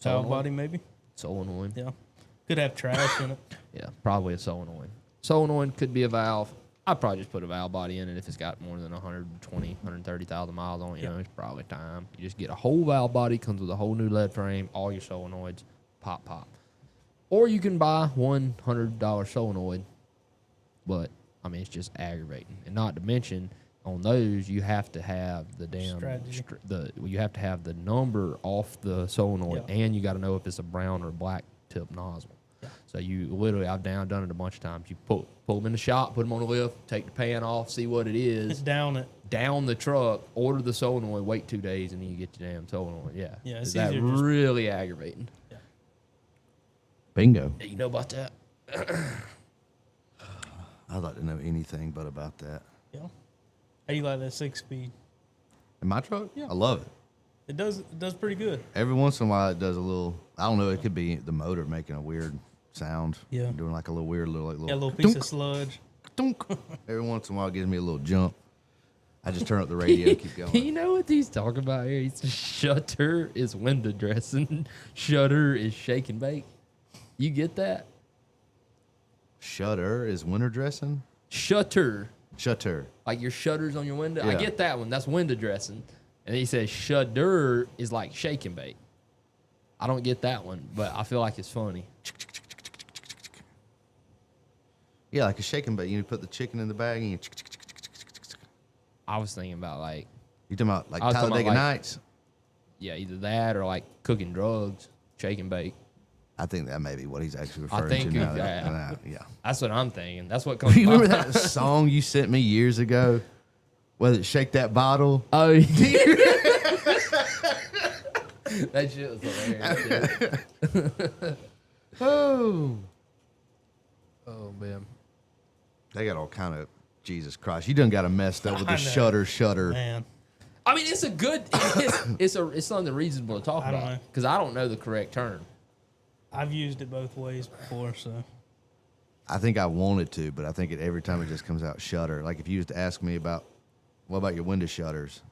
[SPEAKER 2] Valve body, maybe?
[SPEAKER 4] Solenoid.
[SPEAKER 2] Yeah. Could have trash in it.
[SPEAKER 4] Yeah, probably a solenoid. Solenoid could be a valve. I'd probably just put a valve body in it if it's got more than 120, 130,000 miles on it. It's probably time. You just get a whole valve body, comes with a whole new lead frame, all your solenoids, pop. Or you can buy $100 solenoid, but I mean, it's just aggravating. And not to mention, on those, you have to have the damn you have to have the number off the solenoid, and you got to know if it's a brown or black tip nozzle. Yeah. So you literally, I've done it a bunch of times. You pull them in the shop, put them on the lift, take the pan off, see what it is.
[SPEAKER 2] Down
[SPEAKER 4] the truck, order the solenoid, wait 2 days, and then you get your damn solenoid. Yeah.
[SPEAKER 2] Yeah.
[SPEAKER 4] Is that really aggravating?
[SPEAKER 2] Yeah.
[SPEAKER 1] Bingo.
[SPEAKER 4] Yeah, you know about that?
[SPEAKER 1] I'd like to know anything but about that.
[SPEAKER 2] Yeah. How do you like that 6-speed?
[SPEAKER 1] In my truck?
[SPEAKER 2] Yeah.
[SPEAKER 1] I love it.
[SPEAKER 2] It does pretty good.
[SPEAKER 1] Every once in a while, it does a little. I don't know. It could be the motor making a weird sound.
[SPEAKER 2] Yeah.
[SPEAKER 1] Doing like a little weird little
[SPEAKER 2] Yeah, a little piece of sludge.
[SPEAKER 1] Dunk. Every once in a while, it gives me a little jump. I just turn up the radio, keep going.
[SPEAKER 4] You know what he's talking about here? He says shutter is window dressing, shutter is shake and bake. You get that?
[SPEAKER 1] Shutter is winter dressing?
[SPEAKER 4] Shutter.
[SPEAKER 1] Like
[SPEAKER 4] your shutters on your window?
[SPEAKER 1] Yeah.
[SPEAKER 4] I get that one. That's window dressing. And he says shudder is like shake and bake. I don't get that one, but I feel like it's funny.
[SPEAKER 1] Yeah, like a shake and bake. You put the chicken in the bag and you.
[SPEAKER 4] I was thinking about
[SPEAKER 1] You talking about like
[SPEAKER 4] I was talking
[SPEAKER 1] Talladega
[SPEAKER 4] about,
[SPEAKER 1] Nights?
[SPEAKER 4] Yeah, either that or like cooking drugs, shake and bake.
[SPEAKER 1] I think that may be what he's actually referring
[SPEAKER 4] think
[SPEAKER 1] to. Now.
[SPEAKER 4] yeah. That's what I'm thinking. That's what comes.
[SPEAKER 1] You remember that song you sent me years ago? Was it "Shake That Bottle"?
[SPEAKER 4] Oh, yeah. That shit was hilarious.
[SPEAKER 1] Oh
[SPEAKER 4] Man.
[SPEAKER 1] They got all kind of Jesus Christ. You done got them messed up with the
[SPEAKER 2] I know.
[SPEAKER 1] shutter.
[SPEAKER 2] Man.
[SPEAKER 4] I mean, it's a good. It's something reasonable to talk
[SPEAKER 2] I don't
[SPEAKER 4] about
[SPEAKER 2] know.
[SPEAKER 4] because I don't know the correct term.
[SPEAKER 2] I've used it both ways before, so.
[SPEAKER 1] I think I wanted to, but I think every time it just comes out shutter. Like if you used to ask me about, what about your window shutters?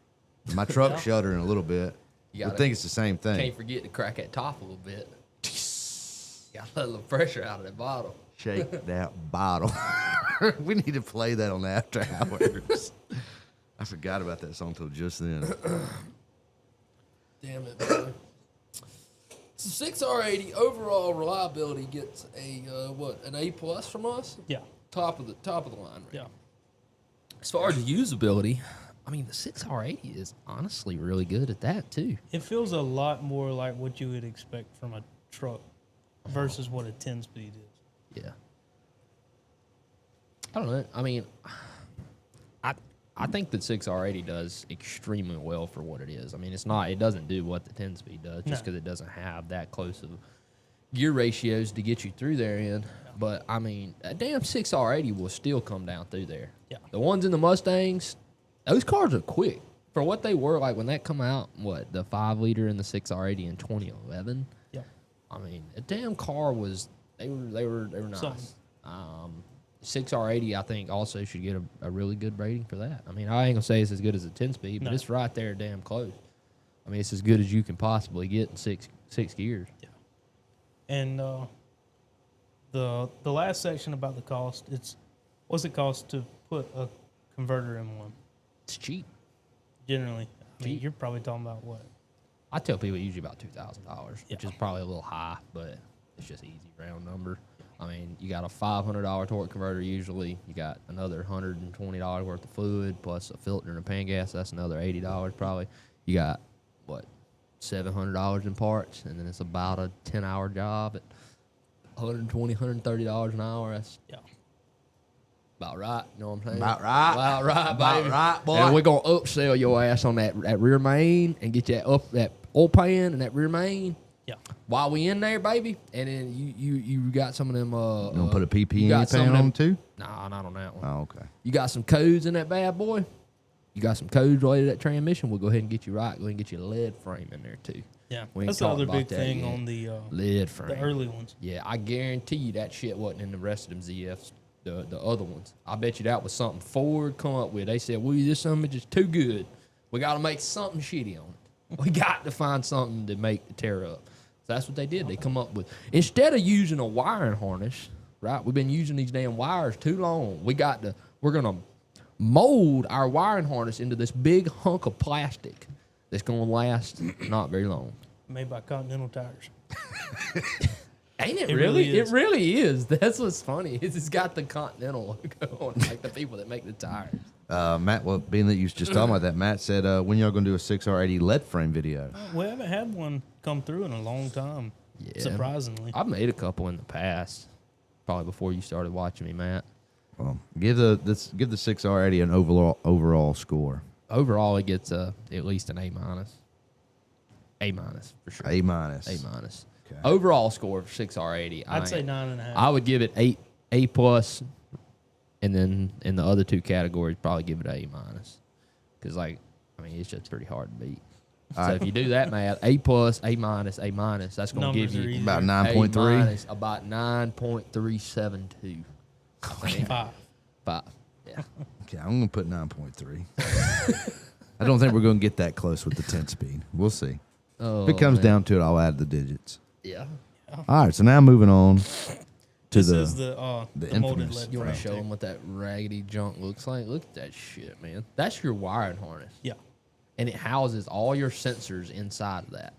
[SPEAKER 1] My truck shuttering a little bit. I think it's the same thing.
[SPEAKER 4] Can't forget to crack that top a little bit. Got a little pressure out of that bottle.
[SPEAKER 1] Shake that bottle. We need to play that on the after hours. I forgot about that song until just then.
[SPEAKER 4] Damn it, brother. So 6R80 overall reliability gets a an A+ from us.
[SPEAKER 2] Yeah.
[SPEAKER 4] Top of the line. Right?
[SPEAKER 2] Yeah.
[SPEAKER 4] As far as usability, I mean the 6R80 is honestly really good at that too.
[SPEAKER 2] It feels a lot more like what you would expect from a truck versus what a 10-speed is.
[SPEAKER 4] Yeah. I don't know. I mean, I think the 6R80 does extremely well for what it is. I mean, it doesn't do what the 10-speed does just because it doesn't have that close of gear ratios to get you through there in. Yeah. But, I mean, a damn 6R80 will still come down through there.
[SPEAKER 2] Yeah.
[SPEAKER 4] The ones in the Mustangs, those cars are quick. For what they were, like when that come out, the 5-liter in the 6R80 in 2011?
[SPEAKER 2] Yeah.
[SPEAKER 4] I mean, a damn car was, they were nice.
[SPEAKER 2] Something.
[SPEAKER 4] 6R80, I think, also should get a really good rating for that. I mean, I ain't going to say it's as good as a 10-speed, but it's right there damn close. I mean, it's as good as you can possibly get in six gears.
[SPEAKER 2] Yeah. And the last section about the cost, it's What's it cost to put a converter in one?
[SPEAKER 4] It's cheap.
[SPEAKER 2] Generally, I mean,
[SPEAKER 4] Cheap.
[SPEAKER 2] you're probably talking about what?
[SPEAKER 4] I tell people usually about $2,000, which
[SPEAKER 2] Yeah.
[SPEAKER 4] is probably a little high, but it's just easy round number. I mean, you got a $500 torque converter usually. You got another $120 worth of fluid plus a filter and a pan gas. That's another $80 probably. You got what, $700 in parts, and then it's about a 10-hour job at $120, $130 an hour. That's
[SPEAKER 2] Yeah.
[SPEAKER 4] about right. You know what I'm saying?
[SPEAKER 1] About right.
[SPEAKER 4] About right,
[SPEAKER 1] About
[SPEAKER 4] baby.
[SPEAKER 1] right, boy.
[SPEAKER 4] And we're gonna upsell your ass on that rear main and get that oil pan and that rear main.
[SPEAKER 2] Yeah.
[SPEAKER 4] While we in there, baby, and then you got some of them.
[SPEAKER 1] You gonna put a
[SPEAKER 4] you
[SPEAKER 1] PP
[SPEAKER 4] got some
[SPEAKER 1] pan
[SPEAKER 4] of them-
[SPEAKER 1] on too?
[SPEAKER 4] Nah, not on that one.
[SPEAKER 1] Oh, okay.
[SPEAKER 4] You got some codes in that bad boy. You got some codes related to that transmission. We'll go ahead and get you right. Go ahead and get you a lead frame in there too.
[SPEAKER 2] Yeah.
[SPEAKER 4] We ain't
[SPEAKER 2] That's the
[SPEAKER 4] talked
[SPEAKER 2] other
[SPEAKER 4] about
[SPEAKER 2] big
[SPEAKER 4] that
[SPEAKER 2] thing
[SPEAKER 4] yet.
[SPEAKER 2] on the
[SPEAKER 4] Lead frame.
[SPEAKER 2] early ones.
[SPEAKER 4] Yeah, I guarantee you that shit wasn't in the rest of them ZFs, the other ones. I bet you that was something Ford come up with. They said, well, this something is just too good. We got to make something shitty on it. We got to find something to make the tear up. So that's what they did. They come up with, instead of using a wiring harness, right? We've been using these damn wires too long. We're going to mold our wiring harness into this big hunk of plastic that's going to last not very long.
[SPEAKER 2] Made by Continental Tires.
[SPEAKER 4] Ain't it,
[SPEAKER 2] It
[SPEAKER 4] really?
[SPEAKER 2] really is.
[SPEAKER 4] It really is. That's what's funny. It's got the Continental logo on it, like the people that make the tires.
[SPEAKER 1] Matt, well, being that you was just talking about that, Matt said, when y'all gonna do a 6R80 lead frame video?
[SPEAKER 2] We haven't had one come through in a long time.
[SPEAKER 4] Yeah.
[SPEAKER 2] Surprisingly.
[SPEAKER 4] I've made a couple in the past, probably before you started watching me, Matt.
[SPEAKER 1] Well, give the 6R80 an overall score.
[SPEAKER 4] Overall, it gets at least an A minus. A minus for sure.
[SPEAKER 1] A minus.
[SPEAKER 4] A minus.
[SPEAKER 1] Okay.
[SPEAKER 4] Overall score for 6R80.
[SPEAKER 2] I'd say 9.5.
[SPEAKER 4] I would give it A plus, and then in the other two categories, probably give it A minus, because it's just pretty hard to beat. So if you do that math, A plus, A minus, that's going to give
[SPEAKER 2] Numbers are
[SPEAKER 4] you
[SPEAKER 2] easy.
[SPEAKER 1] About
[SPEAKER 2] A
[SPEAKER 1] 9.3.
[SPEAKER 4] A minus, about 9.372.
[SPEAKER 2] Five.
[SPEAKER 4] Five. Yeah.
[SPEAKER 1] Okay, I'm gonna put 9.3. I don't think we're gonna get that close with the 10 speed. We'll see.
[SPEAKER 4] Oh,
[SPEAKER 1] If it comes
[SPEAKER 4] man.
[SPEAKER 1] down to it, I'll add the digits.
[SPEAKER 4] Yeah.
[SPEAKER 1] All right, so now moving on to
[SPEAKER 2] This
[SPEAKER 1] the
[SPEAKER 2] is the molded
[SPEAKER 1] infamous-
[SPEAKER 2] lead
[SPEAKER 4] You want
[SPEAKER 2] frame
[SPEAKER 4] to show
[SPEAKER 2] too.
[SPEAKER 4] them what that raggedy junk looks like? Look at that shit, man. That's your wiring harness.
[SPEAKER 2] Yeah.
[SPEAKER 4] And it houses all your sensors inside of that.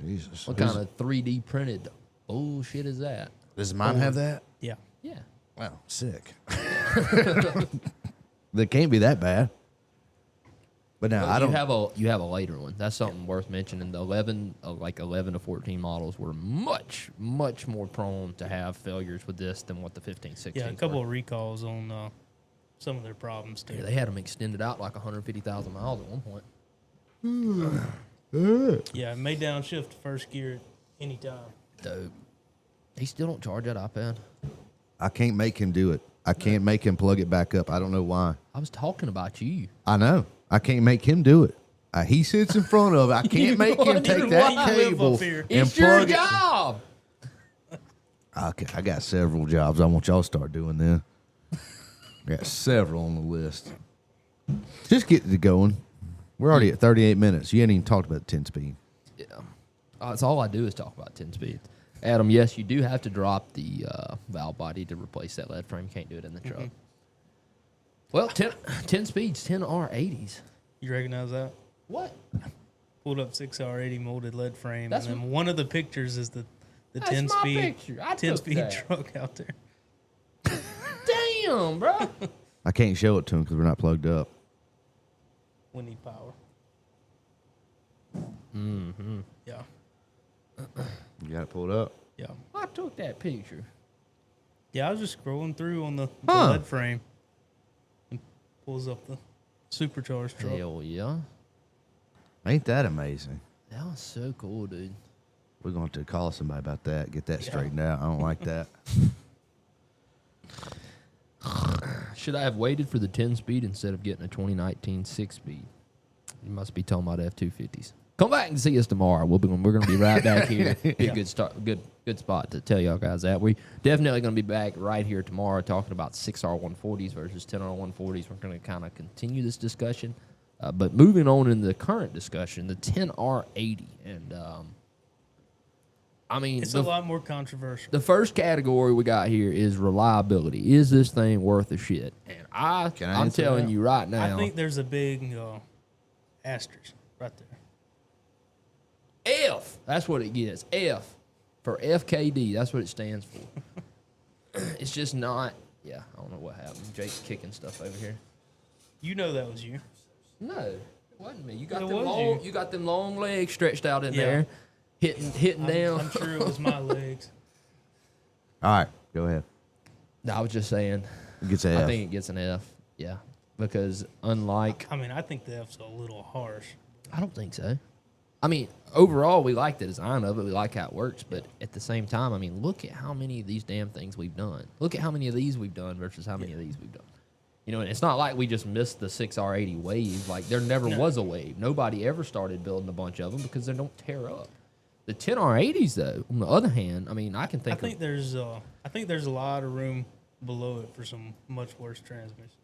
[SPEAKER 1] Jesus.
[SPEAKER 4] What kind of 3D printed bullshit is that?
[SPEAKER 1] Does mine have that?
[SPEAKER 2] Yeah.
[SPEAKER 4] Yeah.
[SPEAKER 1] Wow, sick. That can't be that bad. But now I don't.
[SPEAKER 4] You have a later one. That's something worth mentioning. The 11 to 14 models were much more prone to have failures with this than what the 15, 16.
[SPEAKER 2] Yeah, a couple of recalls on some of their problems too.
[SPEAKER 4] Yeah, they had them extended out like 150,000 miles at one point.
[SPEAKER 2] Yeah, made downshift first gear at any time.
[SPEAKER 4] Dope. He still don't charge that iPad.
[SPEAKER 1] I can't make him do it. I can't make him plug it back up. I don't know why.
[SPEAKER 4] I was talking about you.
[SPEAKER 1] I know. I can't make him do it. He sits in front of it. I can't make him
[SPEAKER 2] wonder
[SPEAKER 1] take
[SPEAKER 2] why
[SPEAKER 1] that
[SPEAKER 2] you live
[SPEAKER 1] cable
[SPEAKER 2] up here.
[SPEAKER 1] and
[SPEAKER 4] It's your
[SPEAKER 1] plug it.
[SPEAKER 4] job.
[SPEAKER 1] Okay, I got several jobs I want y'all to start doing then. I got several on the list. Just get it going. We're already at 38 minutes. You ain't even talked about 10 speed.
[SPEAKER 4] Yeah. That's all I do is talk about 10 speed. Adam, yes, you do have to drop the valve body to replace that lead frame. You can't do it in the truck. Well, 10 speeds, 10 R80s.
[SPEAKER 2] You recognize that?
[SPEAKER 4] What?
[SPEAKER 2] Pulled up 6R80 molded lead frame,
[SPEAKER 4] That's
[SPEAKER 2] and then one of the pictures is the
[SPEAKER 4] That's
[SPEAKER 2] 10
[SPEAKER 4] my
[SPEAKER 2] speed
[SPEAKER 4] picture. I
[SPEAKER 2] 10
[SPEAKER 4] took
[SPEAKER 2] speed
[SPEAKER 4] that.
[SPEAKER 2] truck out there.
[SPEAKER 4] Damn, bro.
[SPEAKER 1] I can't show it to him because we're not plugged up.
[SPEAKER 2] We need power.
[SPEAKER 4] Mm-hmm.
[SPEAKER 2] Yeah,
[SPEAKER 1] You got it pulled up.
[SPEAKER 2] yeah,
[SPEAKER 4] I took that picture.
[SPEAKER 2] yeah. I was just scrolling through on the
[SPEAKER 1] Huh.
[SPEAKER 2] lead frame, and pulls up the supercharged truck.
[SPEAKER 4] Hell yeah.
[SPEAKER 1] Ain't that amazing?
[SPEAKER 4] That was so cool, dude.
[SPEAKER 1] We're going to have to call somebody about that, get that
[SPEAKER 2] Yeah.
[SPEAKER 1] straightened out. I don't like that.
[SPEAKER 4] Should I have waited for the 10 speed instead of getting a 2019 6 speed? You must be talking about F-250s. Come back and see us tomorrow. We're going to be right back here. Be a good start, good spot to tell y'all guys that. We definitely going to be back right here tomorrow talking about 6R140s versus 10R140s. We're going to kind of continue this discussion. But moving on in the current discussion, the 10R80. And I mean,
[SPEAKER 2] It's a lot more controversial.
[SPEAKER 4] the first category we got here is reliability. Is this thing worth a shit? And I'm
[SPEAKER 1] answer
[SPEAKER 4] telling
[SPEAKER 1] that?
[SPEAKER 4] you right now,
[SPEAKER 2] I think there's a big asterisk right there.
[SPEAKER 4] F. That's what it gets. F for FKD. That's what it stands for. It's just not. Yeah, I don't know what happened. Jake's kicking stuff over here.
[SPEAKER 2] You know that was you.
[SPEAKER 4] No, it wasn't me. You got
[SPEAKER 2] It
[SPEAKER 4] them
[SPEAKER 2] was
[SPEAKER 4] long.
[SPEAKER 2] you.
[SPEAKER 4] You got them long legs stretched out in
[SPEAKER 2] Yeah.
[SPEAKER 4] there, hitting down.
[SPEAKER 2] I'm sure it was my legs.
[SPEAKER 1] All right, go ahead.
[SPEAKER 4] No, I was just saying.
[SPEAKER 1] It gets an
[SPEAKER 4] I
[SPEAKER 1] F.
[SPEAKER 4] think it gets an F. Yeah, because unlike,
[SPEAKER 2] I mean, I think the F's a little harsh.
[SPEAKER 4] I don't think so. I mean, overall, we like the design of it. We like how it works. But at the same time, I mean, look at how many of these damn things we've done. Look at how many of these we've done versus how many of these we've done. You know, and it's not like we just missed the 6R80 wave. Like, there never was a wave. Nobody ever started building a bunch of them because they don't tear up. The 10R80s, though, on the other hand, I mean, I can think of...
[SPEAKER 2] there's a lot of room below it for some much worse transmissions.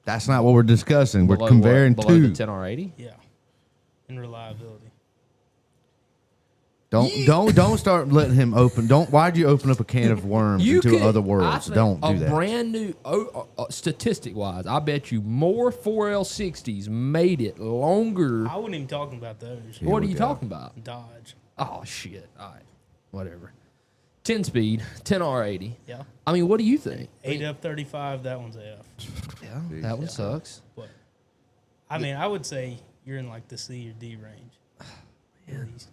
[SPEAKER 1] That's not what we're discussing. We're
[SPEAKER 4] below
[SPEAKER 1] comparing
[SPEAKER 4] what? Below
[SPEAKER 1] two.
[SPEAKER 4] the 10R80?
[SPEAKER 2] Yeah, in reliability.
[SPEAKER 1] Don't start letting him open. Why'd you open up a can of worms into other worlds? Don't do that.
[SPEAKER 4] A brand new, statistic wise, I bet you more 4L60s made it longer.
[SPEAKER 2] I wasn't even talking about those.
[SPEAKER 4] What are
[SPEAKER 1] we
[SPEAKER 4] you
[SPEAKER 1] go.
[SPEAKER 4] talking about?
[SPEAKER 2] Dodge.
[SPEAKER 4] Oh, shit. All right. Whatever. 10 speed, 10R80.
[SPEAKER 2] Yeah.
[SPEAKER 4] I mean, what do you think?
[SPEAKER 2] 8F35, that one's a F.
[SPEAKER 4] Yeah, that one sucks.
[SPEAKER 2] But I mean, I would say you're in like the C or D range. At least.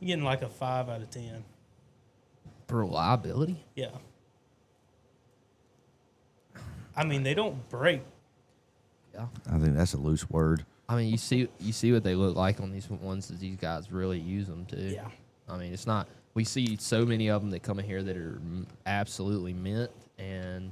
[SPEAKER 2] You're getting like a 5 out of 10.
[SPEAKER 4] For reliability?
[SPEAKER 2] Yeah. I mean, they don't break.
[SPEAKER 4] Yeah.
[SPEAKER 1] I think that's a loose word.
[SPEAKER 4] I mean, you see what they look like on these ones that these guys really use them too.
[SPEAKER 2] Yeah.
[SPEAKER 4] I mean, it's not. We see so many of them that come in here that are absolutely mint, and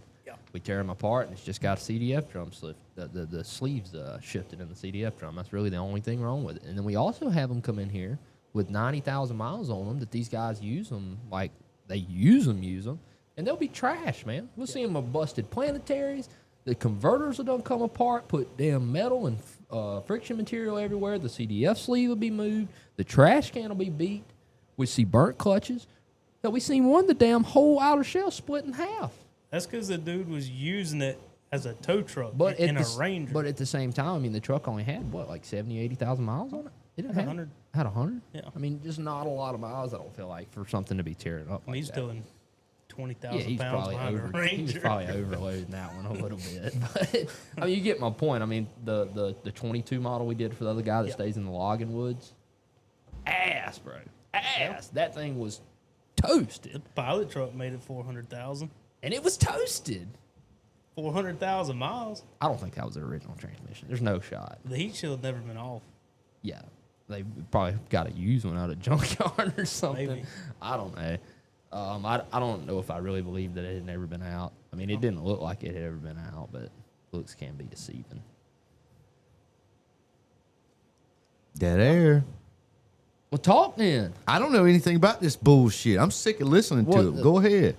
[SPEAKER 4] we tear them apart, and it's just got a CDF drum slip. The sleeves shifted in the CDF drum. That's really the only thing wrong with it. And then we also have them come in here with 90,000 miles on them that these guys use them like they use them, and they'll be trash, man. We'll see them with busted planetaries. The converters will done come apart, put damn metal and friction material everywhere. The CDF sleeve will be moved. The trash can will be beat. We see burnt clutches. Hell, we seen one, the damn whole outer shell split in half.
[SPEAKER 2] That's because the dude was using it as a tow truck
[SPEAKER 4] But
[SPEAKER 2] in a Ranger.
[SPEAKER 4] But at the same time, I mean, the truck only had, what, like 70, 80,000 miles on it? It didn't
[SPEAKER 2] Had
[SPEAKER 4] have
[SPEAKER 2] 100.
[SPEAKER 4] Had 100?
[SPEAKER 2] Yeah.
[SPEAKER 4] I mean, just not a lot of miles, I don't feel like, for something to be tearing up
[SPEAKER 2] I mean,
[SPEAKER 4] like
[SPEAKER 2] he's
[SPEAKER 4] that.
[SPEAKER 2] doing 20,000
[SPEAKER 4] Yeah, he's
[SPEAKER 2] pounds
[SPEAKER 4] probably
[SPEAKER 2] behind a
[SPEAKER 4] over.
[SPEAKER 2] Ranger.
[SPEAKER 4] He's probably overloading that one a little bit. But I mean, you get my point. I mean, the 22 model we did for the other guy that stays in the logging woods, ass, bro, ass. That thing was
[SPEAKER 2] The
[SPEAKER 4] toasted,
[SPEAKER 2] pilot truck made it 400,000.
[SPEAKER 4] and it was toasted.
[SPEAKER 2] 400,000 miles.
[SPEAKER 4] I don't think that was the original transmission. There's no shot.
[SPEAKER 2] The heat shield never been off.
[SPEAKER 4] Yeah, they probably got to use one out of junkyard or something.
[SPEAKER 2] Maybe.
[SPEAKER 4] I don't know. I don't know if I really believe that it had never been out. I mean, it didn't look like it had ever been out, but looks can be deceiving.
[SPEAKER 1] Dead air.
[SPEAKER 4] Well, talk then.
[SPEAKER 1] I don't know anything about this bullshit. I'm sick of listening
[SPEAKER 4] What
[SPEAKER 1] to it.
[SPEAKER 4] the-
[SPEAKER 1] Go ahead.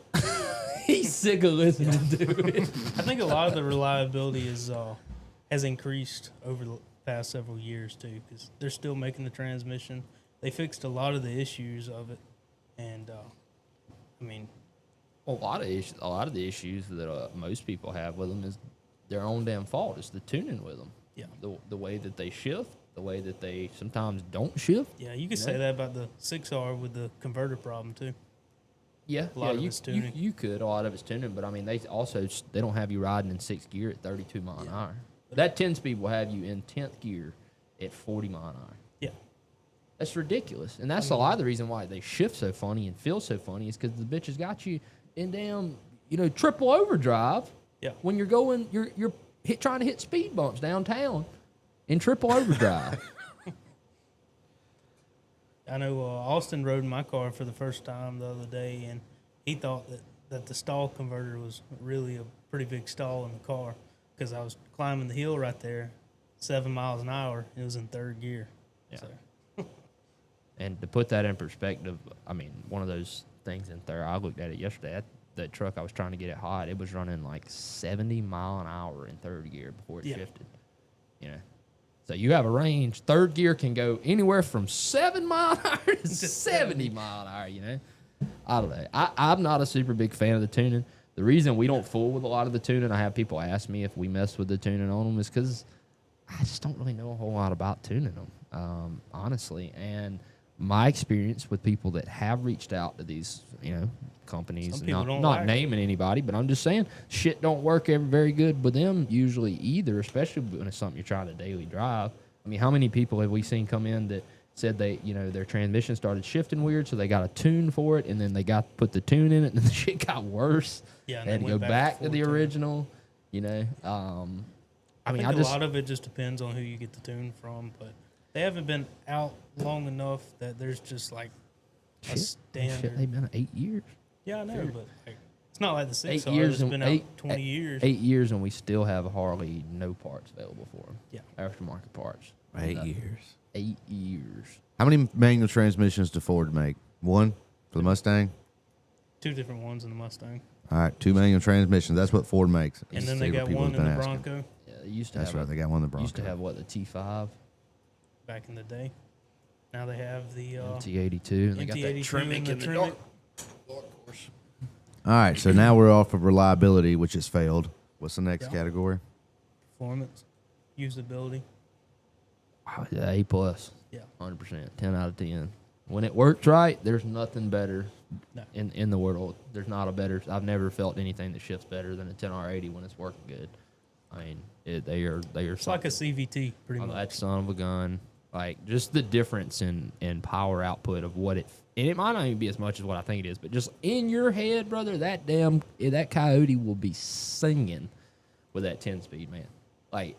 [SPEAKER 4] He's sick of listening to it.
[SPEAKER 2] I think a lot of the reliability has increased over the past several years too, because they're still making the transmission. They fixed a lot of the issues of it, and I mean,
[SPEAKER 4] A lot of the issues that most people have with them is their own damn fault. It's the tuning with them.
[SPEAKER 2] yeah,
[SPEAKER 4] The way that they shift, the way that they sometimes don't shift.
[SPEAKER 2] yeah, you could say that about the 6R with the converter problem too.
[SPEAKER 4] Yeah,
[SPEAKER 2] A lot of it's tuning.
[SPEAKER 4] You could. A lot of it's tuning, but I mean, they don't have you riding in 6th gear at 32 mile an hour. That 10-speed will have you in 10th gear at 40 mile an hour.
[SPEAKER 2] Yeah,
[SPEAKER 4] That's ridiculous, and that's a lot of the reason why they shift so funny and feel so funny is because the bitch has got you in damn, triple overdrive.
[SPEAKER 2] yeah.
[SPEAKER 4] When you're going, you're trying to hit speed bumps downtown in triple overdrive.
[SPEAKER 2] I know Austin rode in my car for the first time the other day, and he thought that the stall converter was really a pretty big stall in the car because I was climbing the hill right there, 7 miles an hour. It was in 3rd gear.
[SPEAKER 4] Yeah.
[SPEAKER 2] So,
[SPEAKER 4] And to put that in perspective, I mean, one of those things in there, I looked at it yesterday. That truck, I was trying to get it hot. It was running like 70 mile an hour in 3rd gear before it
[SPEAKER 2] Yeah.
[SPEAKER 4] shifted. So you have a range. Third gear can go anywhere from 7 mile an hour to 70 mile an hour, you know? I don't know. I'm not a super big fan of the tuning. The reason we don't fool with a lot of the tuning, I have people ask me if we mess with the tuning on them, is because I just don't really know a whole lot about tuning them, honestly. And my experience with people that have reached out to these, you know, companies, not naming anybody, but I'm just saying shit don't work very good with them usually either, especially when it's something you're trying to daily drive. I mean, how many people have we seen come in that said they, you know, their transmission started shifting weird, so they got a tune for it, and then they put the tune in it, and the shit got worse.
[SPEAKER 2] Yeah,
[SPEAKER 4] they had to go back to the original, you know.
[SPEAKER 2] I think a lot of it just depends on who you get the tune from, but they haven't been out long enough that there's just like a standard.
[SPEAKER 4] Shit, they've been 8 years.
[SPEAKER 2] Yeah, I know, but like, it's not like the 6
[SPEAKER 4] 8 years
[SPEAKER 2] that's been out 20 years.
[SPEAKER 4] 8 years, and we still have hardly no parts available for them.
[SPEAKER 2] Yeah,
[SPEAKER 4] aftermarket parts.
[SPEAKER 1] 8 years.
[SPEAKER 4] 8 years.
[SPEAKER 1] How many manual transmissions does Ford make? One for the Mustang?
[SPEAKER 2] 2 different ones in the Mustang.
[SPEAKER 1] All right, 2 manual transmissions. That's what Ford makes.
[SPEAKER 2] And then they got one in the Bronco.
[SPEAKER 4] Yeah, they used to
[SPEAKER 1] That's
[SPEAKER 4] have
[SPEAKER 1] right. They got one in the Bronco.
[SPEAKER 4] Used to have, what, the T5?
[SPEAKER 2] Back in the day. Now they have the
[SPEAKER 4] MT82. And they got that
[SPEAKER 2] MT82
[SPEAKER 4] Tremec in the dark course.
[SPEAKER 1] All right, so now we're off of reliability, which has failed. What's the next category?
[SPEAKER 2] Performance, usability.
[SPEAKER 4] Oh, yeah, A+.
[SPEAKER 2] Yeah.
[SPEAKER 4] 100%. 10 out of 10. When it works right, there's nothing better in the world. There's not a better. I've never felt anything that shifts better than a 10R80 when it's working good. I mean, they are.
[SPEAKER 2] It's like a CVT, pretty much.
[SPEAKER 4] That son of a gun. Like, just the difference in power output of what it. And it might not even be as much as what I think it is, but just in your head, brother, that Coyote will be singing with that 10-speed, man. Like,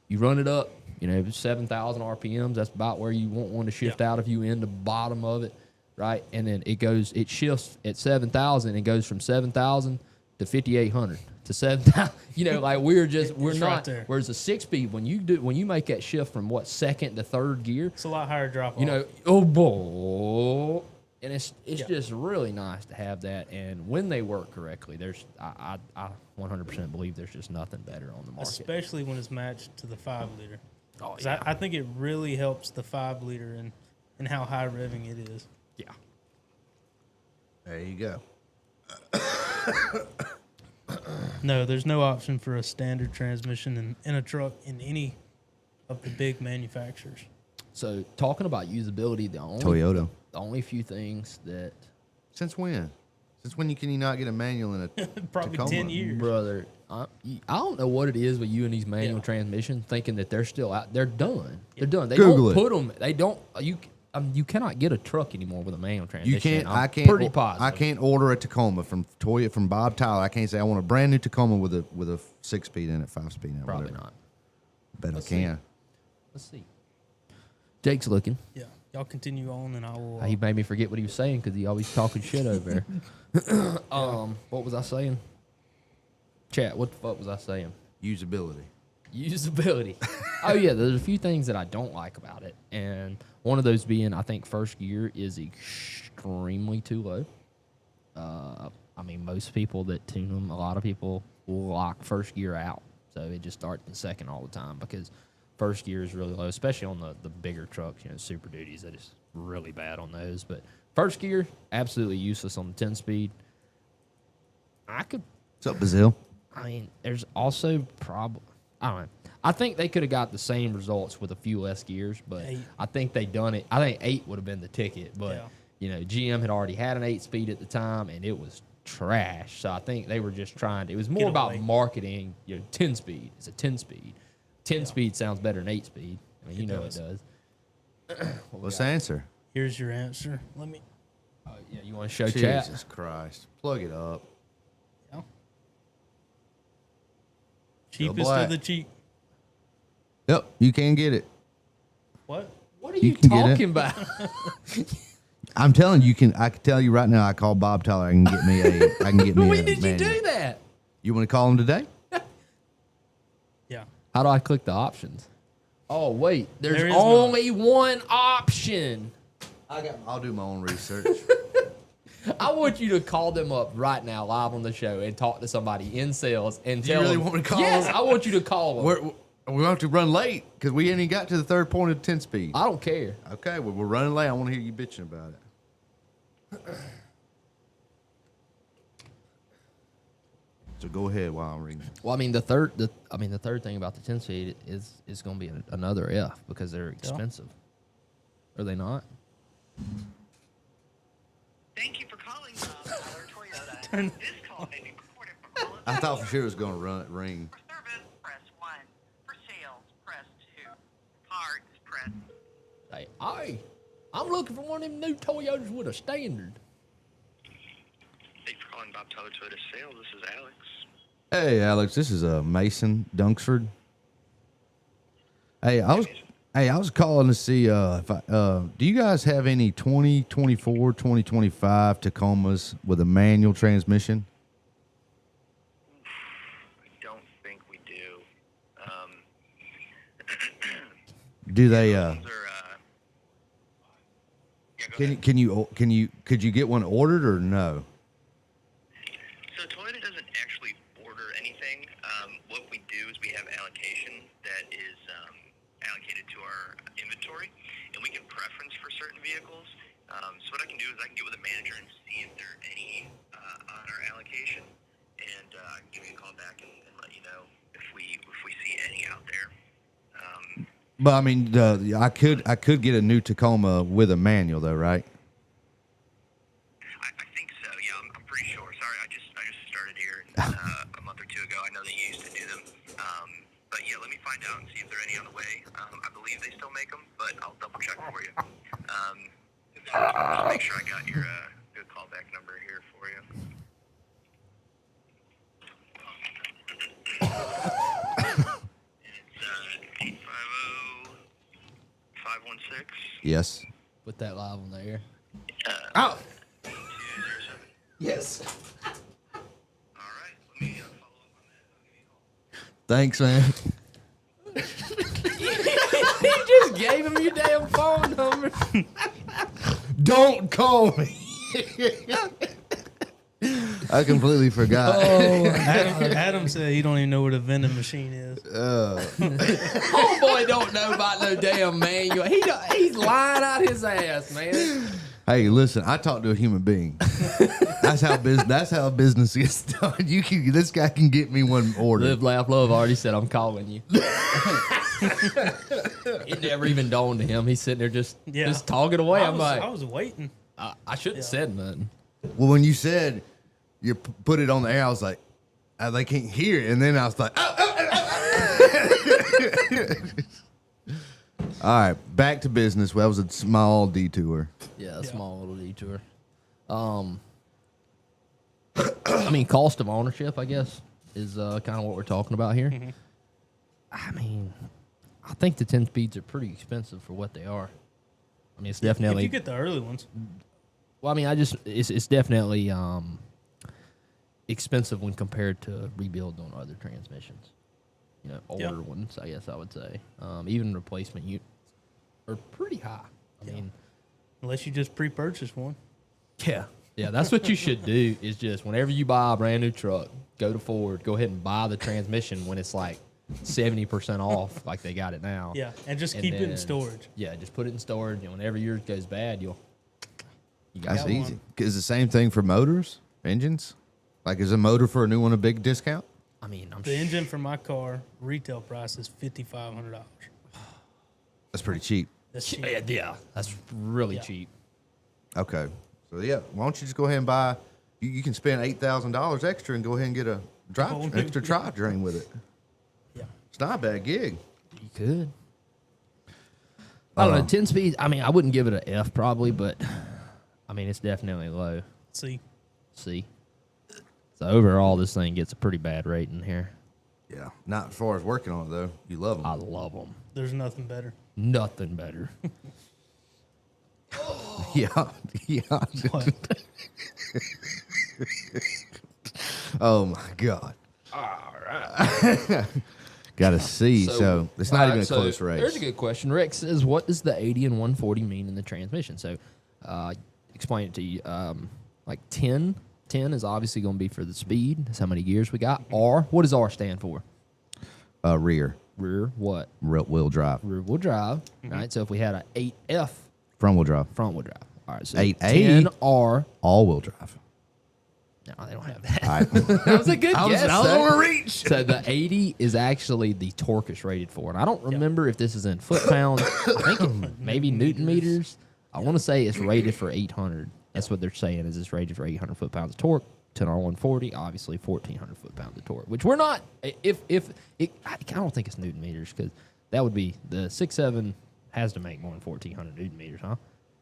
[SPEAKER 4] you run it up, you know, 7,000 RPMs. That's about where you want one to shift out if you in the bottom of it, right? And then it shifts at 7,000 and goes from 7,000 to 5,800 to 7,000. You know, like we're not.
[SPEAKER 2] Right there.
[SPEAKER 4] Whereas a 6-speed, when you make that shift from second to third gear,
[SPEAKER 2] it's a lot higher drop off.
[SPEAKER 4] You know, oh boy. And it's just really nice to have that. And when they work correctly, I 100% believe there's just nothing better on the market.
[SPEAKER 2] Especially when it's matched to the 5-liter.
[SPEAKER 4] Oh, yeah.
[SPEAKER 2] I think it really helps the 5-liter and how high revving it is.
[SPEAKER 4] Yeah.
[SPEAKER 1] There you go.
[SPEAKER 2] No, there's no option for a standard transmission in a truck in any of the big manufacturers.
[SPEAKER 4] So talking about usability, the only few things that.
[SPEAKER 1] Since when? Since when can you not get a manual in a
[SPEAKER 2] Probably
[SPEAKER 1] Tacoma?
[SPEAKER 2] 10 years.
[SPEAKER 4] Brother, I don't know what it is with you and these manual transmissions, thinking that they're still out. They're done. They're done. They
[SPEAKER 1] Google
[SPEAKER 4] don't put them. They don't. You cannot get a truck anymore with a manual transmission.
[SPEAKER 1] You can't.
[SPEAKER 4] I'm
[SPEAKER 1] I can't.
[SPEAKER 4] Pretty positive.
[SPEAKER 1] I can't order a Tacoma from Bob Tyler. I can't say I want a brand new Tacoma with a 6-speed in it, 5-speed in it.
[SPEAKER 4] Probably
[SPEAKER 1] whatever.
[SPEAKER 4] not.
[SPEAKER 1] Bet I can.
[SPEAKER 4] Let's see. Jake's looking.
[SPEAKER 2] Yeah. Y'all continue on, and I will.
[SPEAKER 4] He made me forget what he was saying because he always talking shit over there. What was I saying? Chat. What the fuck was I saying?
[SPEAKER 1] Usability.
[SPEAKER 4] Oh yeah, there's a few things that I don't like about it, and one of those being I think first gear is extremely too low. I mean, most people that tune them, a lot of people will lock first gear out, so it just starts in second all the time because first gear is really low, especially on the bigger trucks, you know, Super Duties. That is really bad on those. But first gear, absolutely useless on the 10-speed.
[SPEAKER 1] What's up, Bazil?
[SPEAKER 4] I mean, there's also I don't know. I think they could have got the same results with a few less gears, but
[SPEAKER 2] 8.
[SPEAKER 4] I think they done it. I think 8 would have been the ticket, but you know, GM had already had an 8-speed at the time, and it was trash. So I think they were just trying to. It was more about marketing. You know, 10-speed. It's a 10-speed. 10-speed sounds better than 8-speed. I mean, you know it does.
[SPEAKER 1] What's the answer?
[SPEAKER 2] Here's your answer. Let me.
[SPEAKER 4] Yeah, you want to show chat?
[SPEAKER 1] Jesus Christ. Plug it up.
[SPEAKER 2] Yeah. Cheapest of the cheap.
[SPEAKER 1] Yep, you can get it.
[SPEAKER 2] What?
[SPEAKER 4] What are you talking about?
[SPEAKER 1] I'm telling you, I can tell you right now. I call Bob Tyler. I can get me
[SPEAKER 4] When
[SPEAKER 1] a
[SPEAKER 4] did you
[SPEAKER 1] manual.
[SPEAKER 4] do that?
[SPEAKER 1] You want to call him today?
[SPEAKER 2] Yeah.
[SPEAKER 4] How do I click the options? Oh wait,
[SPEAKER 2] There
[SPEAKER 4] there's
[SPEAKER 2] is
[SPEAKER 4] only one option.
[SPEAKER 1] I'll do my own research.
[SPEAKER 4] I want you to call them up right now, live on the show, and talk to somebody in sales and tell
[SPEAKER 1] really
[SPEAKER 4] them.
[SPEAKER 1] want me to call
[SPEAKER 4] Yes,
[SPEAKER 1] them?
[SPEAKER 4] I want you to call them.
[SPEAKER 1] We have to run late because we ain't even got to the third point of 10 speed.
[SPEAKER 4] I don't care.
[SPEAKER 1] Okay, well, we're running late. I want to hear you bitching about it. So go ahead while I'm reading.
[SPEAKER 4] Well, I mean the third thing about the 10 speed is going to be another F because they're expensive. Are they not?
[SPEAKER 5] Thank you for calling Tyler Toyota. This call may be recorded for quality.
[SPEAKER 1] I thought for sure it was going to ring.
[SPEAKER 5] For service, press 1. For sales, press 2. Parts, press.
[SPEAKER 4] Hey, I'm looking for one of them new Toyotas with a standard.
[SPEAKER 5] Thank you for calling Bob Tyler Toyota Sales. This is Alex.
[SPEAKER 1] Hey, Alex, this is Mason Dunksford. Hey, I was calling to see if do you guys have any 2024, 2025 Tacomas with a manual transmission?
[SPEAKER 5] I don't think we do.
[SPEAKER 1] Do they?
[SPEAKER 5] Yeah, go ahead.
[SPEAKER 1] Could you get one ordered or no?
[SPEAKER 5] So Toyota doesn't actually order anything. What we do is we have allocation that is allocated to our inventory, and we can preference for certain vehicles. So what I can do is I can get with a manager and see if there are any on our allocation, and I can give you a call back and let you know if we see any out there.
[SPEAKER 1] But I mean, I could get a new Tacoma with a manual though, right?
[SPEAKER 5] I think so. Yeah, I'm pretty sure. Sorry, I just started here a month or two ago. I know they used to do them, but yeah, let me find out and see if there are any on the way. I believe they still make them, but I'll double check for you. Just make sure I got your good callback number here for you. It's 850-516.
[SPEAKER 1] Yes.
[SPEAKER 4] Put that live on the air.
[SPEAKER 1] Oh.
[SPEAKER 5] 207.
[SPEAKER 1] Yes.
[SPEAKER 5] All right, let me follow up on that.
[SPEAKER 1] Thanks, man.
[SPEAKER 4] You just gave him your damn phone number.
[SPEAKER 1] Don't call me. I completely forgot.
[SPEAKER 2] Adam said he don't even know what a vending machine is.
[SPEAKER 4] Homeboy don't know about no damn manual. He's lying out his ass, man.
[SPEAKER 1] Hey, listen, I talk to a human being. That's how business gets done. This guy can get me one order.
[SPEAKER 4] Live, laugh, love already said I'm calling you. It never even dawned to him. He's sitting there just talking away.
[SPEAKER 2] I
[SPEAKER 4] I'm like,
[SPEAKER 2] was waiting.
[SPEAKER 4] I shouldn't have said nothing.
[SPEAKER 1] Well, when you said you put it on the air, I was like, they can't hear it. And then I was like, All right, back to business. Well, that was a small detour.
[SPEAKER 4] Yeah, a small little detour. I mean, cost of ownership, I guess, is kind of what we're talking about here.
[SPEAKER 2] Mm-hmm.
[SPEAKER 4] I mean, I think the 10 speeds are pretty expensive for what they are. I mean, it's definitely.
[SPEAKER 2] If you get the early ones.
[SPEAKER 4] Well, I mean, it's definitely expensive when compared to rebuild on other transmissions. You know, older ones, I guess I would say. Even replacement units are pretty high. I mean,
[SPEAKER 2] Unless you just pre-purchase one.
[SPEAKER 4] yeah, that's what you should do. Is just whenever you buy a brand new truck, go to Ford, go ahead and buy the transmission when it's like 70% off, like they got it now.
[SPEAKER 2] Yeah, and just keep it in storage.
[SPEAKER 4] Yeah, just put it in storage, and whenever yours goes bad, you
[SPEAKER 1] That's
[SPEAKER 2] got
[SPEAKER 1] easy.
[SPEAKER 2] one.
[SPEAKER 1] Is the same thing for motors, engines? Like, is a motor for a new one a big discount?
[SPEAKER 4] I mean,
[SPEAKER 2] The engine for my car retail price is $5,500.
[SPEAKER 1] That's pretty cheap.
[SPEAKER 2] That's cheap.
[SPEAKER 4] Yeah, that's really
[SPEAKER 2] Yeah.
[SPEAKER 4] cheap.
[SPEAKER 1] Okay. So, yeah, why don't you just go ahead and buy, you can spend $8,000 extra and go ahead and get a extra drivetrain with it.
[SPEAKER 2] Yeah.
[SPEAKER 1] It's not a bad gig.
[SPEAKER 4] You could. I don't know, 10 speed, I mean, I wouldn't give it an F probably, but, I mean, it's definitely low.
[SPEAKER 2] See.
[SPEAKER 4] C. So overall, this thing gets a pretty bad rating here.
[SPEAKER 1] Yeah. Not as far as working on it, though. You love them.
[SPEAKER 4] I love them.
[SPEAKER 2] There's nothing better.
[SPEAKER 4] Nothing better.
[SPEAKER 1] Yeah. Yeah.
[SPEAKER 2] What?
[SPEAKER 1] Oh, my God.
[SPEAKER 4] All right.
[SPEAKER 1] Got to see. So, it's not even a
[SPEAKER 4] so
[SPEAKER 1] close race.
[SPEAKER 4] There's a good question. Rick says, what does the 80 and 140 mean in the transmission? So explain it to you. Like 10 is obviously going to be for the speed. That's how many gears we got. R, what does R stand for?
[SPEAKER 1] Rear.
[SPEAKER 4] rear what?
[SPEAKER 1] Wheel drive.
[SPEAKER 4] Rear wheel drive, right? So if we had a 8F
[SPEAKER 1] Front wheel drive.
[SPEAKER 4] front wheel drive, all right. So
[SPEAKER 1] 8A
[SPEAKER 4] 10R.
[SPEAKER 1] all wheel drive.
[SPEAKER 4] No, they don't have that.
[SPEAKER 1] All right.
[SPEAKER 4] That was a good
[SPEAKER 1] I was
[SPEAKER 4] guess.
[SPEAKER 1] on
[SPEAKER 4] though.
[SPEAKER 1] a reach.
[SPEAKER 4] So the 80 is actually the torque is rated for, and I don't remember if this is in foot pounds. I think it maybe Newton meters. I want to say it's rated for 800. That's what they're saying is it's rated for 800 foot-pounds of torque. 10R140, obviously 1,400 foot-pounds of torque, which we're not. If it, I don't think it's Newton meters because that would be the 6.7 has to make more than 1,400 Newton meters, huh?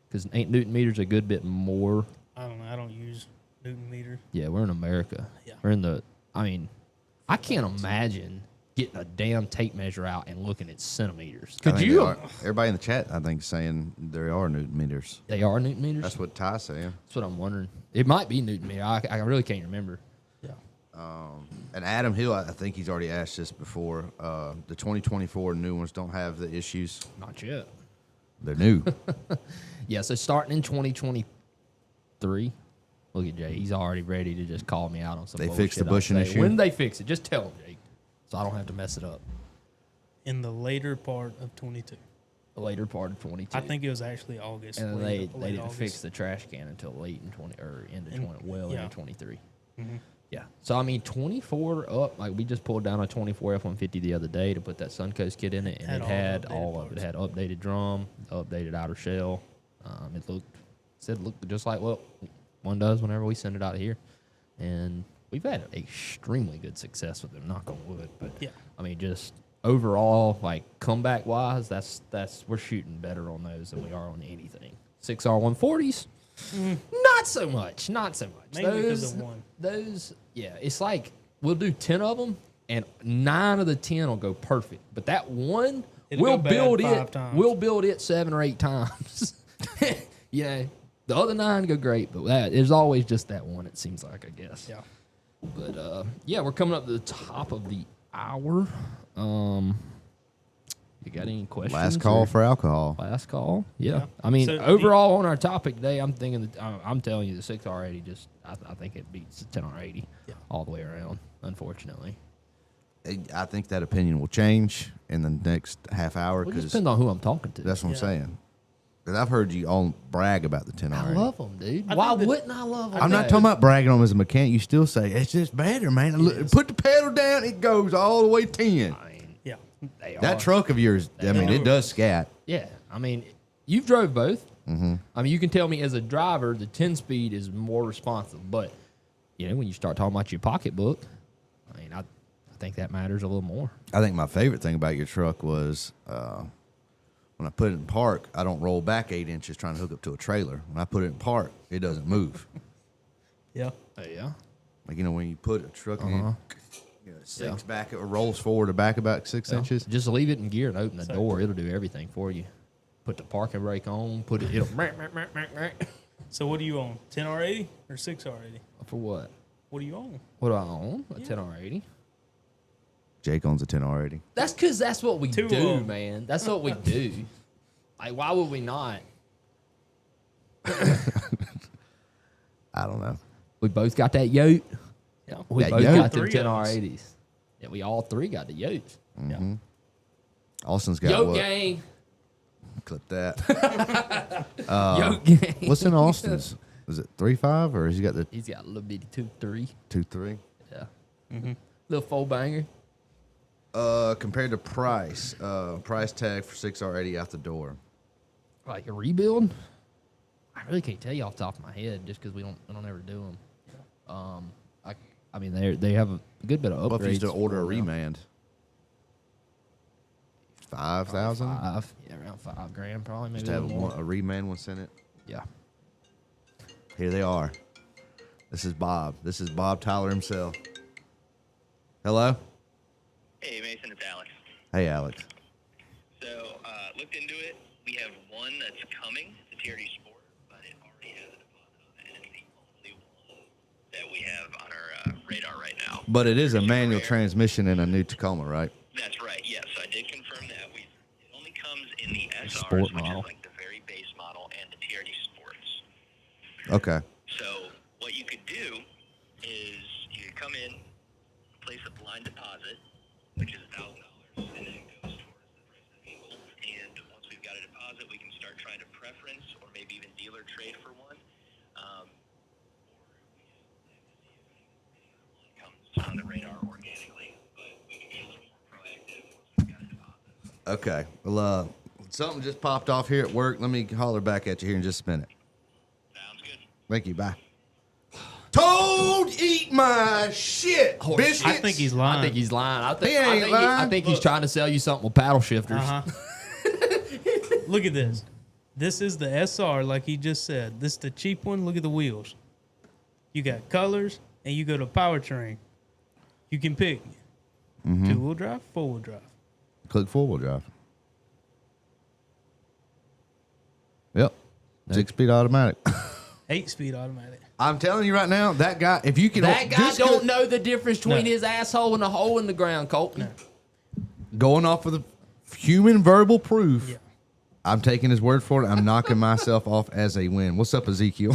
[SPEAKER 4] Because ain't Newton meters a good bit more?
[SPEAKER 2] I don't know. I don't use Newton meter.
[SPEAKER 4] Yeah, we're in America.
[SPEAKER 2] Yeah.
[SPEAKER 4] We're in the. I mean, I can't imagine getting a damn tape measure out and looking at centimeters.
[SPEAKER 1] I
[SPEAKER 4] Could
[SPEAKER 1] think
[SPEAKER 4] you?
[SPEAKER 1] they are. Everybody in the chat, I think, is saying there are Newton meters.
[SPEAKER 4] They are Newton meters.
[SPEAKER 1] That's what Ty's saying.
[SPEAKER 4] That's what I'm wondering. It might be Newton meter. I really can't remember.
[SPEAKER 2] Yeah.
[SPEAKER 1] And Adam Hill, I think he's already asked this before. The 2024 new ones don't have the issues.
[SPEAKER 4] Not yet.
[SPEAKER 1] They're new.
[SPEAKER 4] Yeah, so starting in 2023, look at Jay. He's already ready to just call me out on some
[SPEAKER 1] They
[SPEAKER 4] bullshit
[SPEAKER 1] fixed the
[SPEAKER 4] I
[SPEAKER 1] bushing
[SPEAKER 4] say.
[SPEAKER 1] issue?
[SPEAKER 4] When they fix it, just tell them, Jake, so I don't have to mess it up.
[SPEAKER 2] In the later part of 22.
[SPEAKER 4] The later part of 22.
[SPEAKER 2] I think it was actually August.
[SPEAKER 4] And then
[SPEAKER 2] late
[SPEAKER 4] they didn't
[SPEAKER 2] August.
[SPEAKER 4] fix the trash can until late in 20 or into 20, well
[SPEAKER 2] yeah.
[SPEAKER 4] into 23.
[SPEAKER 2] Mhm.
[SPEAKER 4] Yeah. So I mean, 24 up. Like we just pulled down a 24 F-150 the other day to put that Suncoast kit in it, and it had all of it. It had updated drum, updated outer shell. It looked just like what one does whenever we send it out of here, and we've had extremely good success with them. Knock on wood. But
[SPEAKER 2] Yeah.
[SPEAKER 4] I mean, just overall, like comeback wise, that's we're shooting better on those than we are on anything. 6R140s. Not so much.
[SPEAKER 2] Mainly because of one.
[SPEAKER 4] Those, yeah, it's like we'll do 10 of them, and 9 of the 10 will go perfect. But that one,
[SPEAKER 2] It'll
[SPEAKER 4] we'll
[SPEAKER 2] go bad
[SPEAKER 4] build
[SPEAKER 2] 5
[SPEAKER 4] it.
[SPEAKER 2] times.
[SPEAKER 4] We'll build it 7 or 8 times. Yeah, the other 9 go great, but there's always just that one. It seems like, I guess.
[SPEAKER 2] Yeah.
[SPEAKER 4] But yeah, we're coming up to the top of the hour. You got any questions?
[SPEAKER 1] Last call
[SPEAKER 4] or-
[SPEAKER 1] for alcohol.
[SPEAKER 4] Last call. Yeah.
[SPEAKER 2] Yeah.
[SPEAKER 4] I mean,
[SPEAKER 2] So
[SPEAKER 4] overall on our topic today, I'm thinking that I'm telling you the 6R80 just I think it beats the 10R80 all the way around. Unfortunately,
[SPEAKER 1] I think that opinion will change in the next half hour
[SPEAKER 4] it just
[SPEAKER 1] because
[SPEAKER 4] depends on who I'm talking to.
[SPEAKER 1] that's what I'm
[SPEAKER 2] Yeah.
[SPEAKER 1] saying. Because I've heard you all brag about the 10
[SPEAKER 4] I
[SPEAKER 1] already.
[SPEAKER 4] love them, dude.
[SPEAKER 2] I
[SPEAKER 4] Why
[SPEAKER 2] think that-
[SPEAKER 4] wouldn't I love them?
[SPEAKER 1] I'm not talking about bragging on them as a mechanic. You still say, it's just better, man. Look, put the pedal down, it goes all the way 10.
[SPEAKER 4] I mean,
[SPEAKER 2] Yeah.
[SPEAKER 4] they
[SPEAKER 1] That
[SPEAKER 4] are.
[SPEAKER 1] truck of yours, I mean, it does scat.
[SPEAKER 4] Yeah. I mean, you've drove both. Mm-hmm. I mean, you can tell me as a driver, the 10-speed is more responsive. But, you know, when you start talking about your pocketbook, I mean, I think that matters a little more.
[SPEAKER 1] I think my favorite thing about your truck was when I put it in park, I don't roll back 8 inches trying to hook up to a trailer. When I put it in park, it doesn't move.
[SPEAKER 2] Yeah.
[SPEAKER 4] Yeah.
[SPEAKER 1] Like, you know, when you put a truck in,
[SPEAKER 4] Uh-huh.
[SPEAKER 1] it sinks back, it rolls forward or back about 6 inches.
[SPEAKER 4] Just leave it in gear and open the door. It'll do everything for you. Put the parking brake on. Put it. It'll.
[SPEAKER 2] So what do you own? 10R80 or 6R80?
[SPEAKER 4] For what?
[SPEAKER 2] What do you own?
[SPEAKER 4] What do I own? A 10R80.
[SPEAKER 1] Jake owns a 10 already.
[SPEAKER 4] That's because that's what we
[SPEAKER 2] Two of
[SPEAKER 4] do,
[SPEAKER 2] 'em.
[SPEAKER 4] man. That's what we do. Like, why would we not?
[SPEAKER 1] I don't know.
[SPEAKER 4] We both got that yote.
[SPEAKER 2] Yeah.
[SPEAKER 4] We
[SPEAKER 1] That
[SPEAKER 4] both
[SPEAKER 1] yote?
[SPEAKER 4] got the
[SPEAKER 2] Three of us.
[SPEAKER 4] 10R80s. Yeah, we all three got the yotes.
[SPEAKER 2] Yeah.
[SPEAKER 1] Austin's got
[SPEAKER 4] Yoke
[SPEAKER 1] what?
[SPEAKER 4] gang.
[SPEAKER 1] Clip that.
[SPEAKER 4] Yoke gang.
[SPEAKER 1] What's in Austin's? Is it 3.5 or has he got the
[SPEAKER 4] He's got a little bitty 2.3.
[SPEAKER 1] 2.3?
[SPEAKER 4] Yeah. Little 4-banger.
[SPEAKER 1] Compared to price tag for 6R80 out the door.
[SPEAKER 4] Like a rebuild? I really can't tell you off the top of my head just because we don't ever do them. I mean they have a good bit of upgrades.
[SPEAKER 1] What if you used to order a
[SPEAKER 4] for them.
[SPEAKER 1] remand? 5,000?
[SPEAKER 4] Around $5,000 probably, maybe
[SPEAKER 1] Just
[SPEAKER 4] a
[SPEAKER 1] have
[SPEAKER 4] little more.
[SPEAKER 1] a remand one sent it.
[SPEAKER 4] Yeah.
[SPEAKER 1] Here they are. This is Bob. This is Bob Tyler himself. Hello?
[SPEAKER 5] Hey, Mason, it's Alex.
[SPEAKER 1] Hey, Alex.
[SPEAKER 5] So, looked into it. We have one that's coming, the TRD Sport, but it already has a deposit on it, and it's the only one that we have on our radar right now.
[SPEAKER 1] But it is a
[SPEAKER 5] Really
[SPEAKER 1] manual
[SPEAKER 5] rare.
[SPEAKER 1] transmission in a new Tacoma, right?
[SPEAKER 5] That's right, yes. I did confirm that. It only comes in the SRs,
[SPEAKER 4] Sport
[SPEAKER 5] which
[SPEAKER 4] model.
[SPEAKER 5] is like the very base model, and the TRD Sports.
[SPEAKER 1] Okay.
[SPEAKER 5] So what you could do is you could come in, place a blind deposit, which is $1,000, and then on the radar organically, but we can be a little more proactive once we've got a deposit.
[SPEAKER 1] Okay. Well, something just popped off here at work. Let me holler back at you here in just a minute.
[SPEAKER 5] Sounds good.
[SPEAKER 1] Thank you. Bye. Toad, eat my shit. Biscuits.
[SPEAKER 2] I think he's lying.
[SPEAKER 4] I think he's lying. I think,
[SPEAKER 1] He ain't lying.
[SPEAKER 4] I think he's trying to sell you something with paddle shifters.
[SPEAKER 2] Look at this. This is the SR, like he just said. This is the cheap one. Look at the wheels. You got colors, and you go to powertrain. You can pick two-wheel drive, four-wheel drive.
[SPEAKER 1] Click four-wheel drive. Yep. 6-speed automatic.
[SPEAKER 2] 8-speed automatic.
[SPEAKER 1] I'm telling you right now, that guy, if you can...
[SPEAKER 4] That guy
[SPEAKER 1] just
[SPEAKER 4] don't know the difference between
[SPEAKER 2] No.
[SPEAKER 4] his asshole and a hole in the ground, Colton.
[SPEAKER 1] Going off of the human verbal proof,
[SPEAKER 2] Yeah.
[SPEAKER 1] I'm taking his word for it. I'm knocking myself off as a win. What's up, Ezekiel?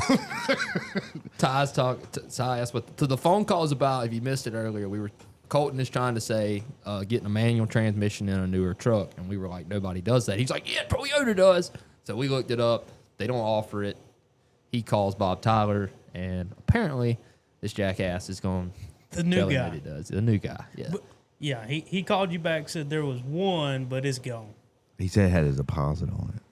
[SPEAKER 4] Ty asked what the phone call is about. If you missed it earlier, Colton is trying to say getting a manual transmission in a newer truck, and we were like, nobody does that. He's like, yeah, Toyota does. So we looked it up. They don't offer it. He calls Bob Tyler, and apparently this jackass is going
[SPEAKER 2] The new
[SPEAKER 4] tell him
[SPEAKER 2] guy.
[SPEAKER 4] that he does. The new guy, yeah.
[SPEAKER 2] But, yeah, he called you back, said there was one, but it's gone.
[SPEAKER 1] He said it had a deposit on it.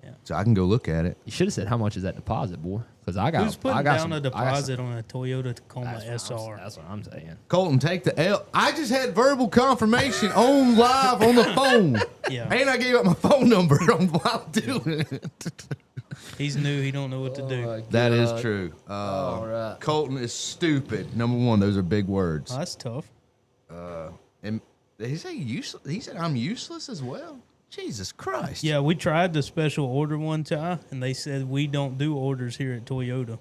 [SPEAKER 2] Yeah.
[SPEAKER 1] So I can go look at it.
[SPEAKER 4] You should have said how much is that deposit, boy? Because I got
[SPEAKER 2] Who's putting
[SPEAKER 4] I got
[SPEAKER 2] down
[SPEAKER 4] some,
[SPEAKER 2] a
[SPEAKER 4] I got some-
[SPEAKER 2] deposit on a Toyota Tacoma
[SPEAKER 4] That's
[SPEAKER 2] SR?
[SPEAKER 4] what I'm saying.
[SPEAKER 1] Colton, take the L. I just had verbal confirmation on live on the phone.
[SPEAKER 2] Yeah.
[SPEAKER 1] And I gave up my phone number while doing it.
[SPEAKER 2] He's new. He don't know what to do.
[SPEAKER 4] my
[SPEAKER 1] That is
[SPEAKER 4] God.
[SPEAKER 1] true.
[SPEAKER 4] All right.
[SPEAKER 1] Colton is stupid. Number one, those are big words.
[SPEAKER 2] Oh, that's tough.
[SPEAKER 1] And did he say useless? He said I'm useless as well. Jesus Christ.
[SPEAKER 2] Yeah, we tried the special order one time, and they said we don't do orders here at Toyota.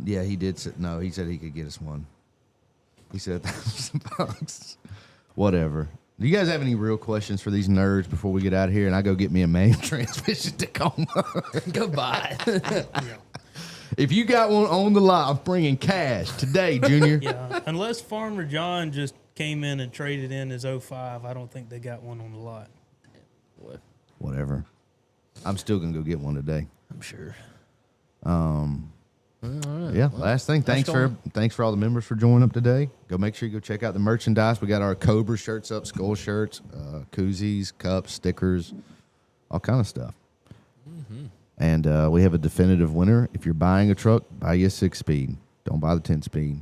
[SPEAKER 1] Yeah, he did. No, he said he could get us one. He said $1,000. Whatever. Do you guys have any real questions for these nerds before we get out of here and I go get me a manual transmission Tacoma?
[SPEAKER 4] Goodbye.
[SPEAKER 1] If you got one on the lot, I'm bringing cash today, Junior.
[SPEAKER 2] Yeah, unless Farmer John just came in and traded in his 05, I don't think they got one on the lot.
[SPEAKER 1] Whatever. I'm still gonna go get one today.
[SPEAKER 4] I'm sure.
[SPEAKER 1] Yeah. Last thing. Thanks for all the members for joining up today. Go make sure you go check out the merchandise. We got our Cobra shirts up, skull shirts, koozies, cups, stickers, all kind of stuff. And we have a definitive winner. If you're buying a truck, buy you a 6-speed. Don't buy the 10-speed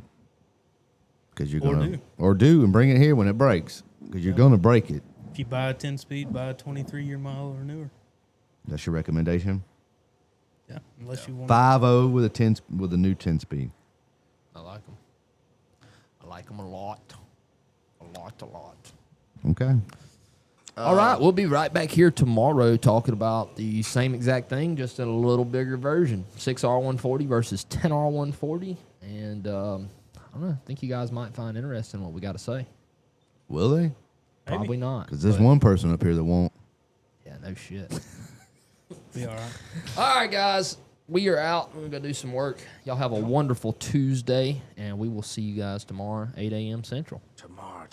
[SPEAKER 1] because you're gonna do and bring it here when it breaks because you're gonna break it.
[SPEAKER 2] If you buy a 10-speed, buy a 23-year model or newer.
[SPEAKER 1] That's your recommendation.
[SPEAKER 2] Yeah, unless you want
[SPEAKER 1] 5.0 with a new 10-speed.
[SPEAKER 4] I like them. I like them a lot. A lot.
[SPEAKER 1] Okay.
[SPEAKER 4] All right, we'll be right back here tomorrow talking about the same exact thing, just in a little bigger version. 6R140 versus 10R140. And I don't know, I think you guys might find interesting what we got to say.
[SPEAKER 1] Will they?
[SPEAKER 4] Probably not.
[SPEAKER 1] Because there's
[SPEAKER 4] but-
[SPEAKER 1] one person up here that won't.
[SPEAKER 4] Yeah, no shit.
[SPEAKER 2] be all right.
[SPEAKER 4] All right, guys. We are out. We're going to do some work. Y'all have a wonderful Tuesday, and we will see you guys tomorrow, 8 a.m. Central.
[SPEAKER 1] Tomorrow.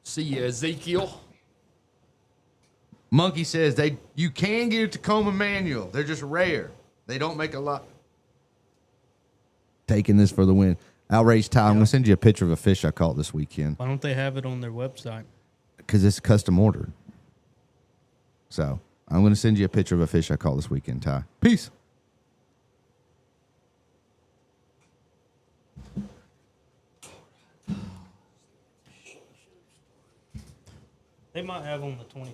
[SPEAKER 4] See you, Ezekiel.
[SPEAKER 1] Monkey says you can get a Tacoma manual. They're just rare. They don't make a lot. Taking this for the win. Outrage Ty, I'm going to send you a picture of a fish I caught this weekend
[SPEAKER 2] Why don't they have it on their website?
[SPEAKER 1] because it's custom ordered. So I'm going to send you a picture of a fish I caught this weekend, Ty. Peace.
[SPEAKER 2] They might have on the 20.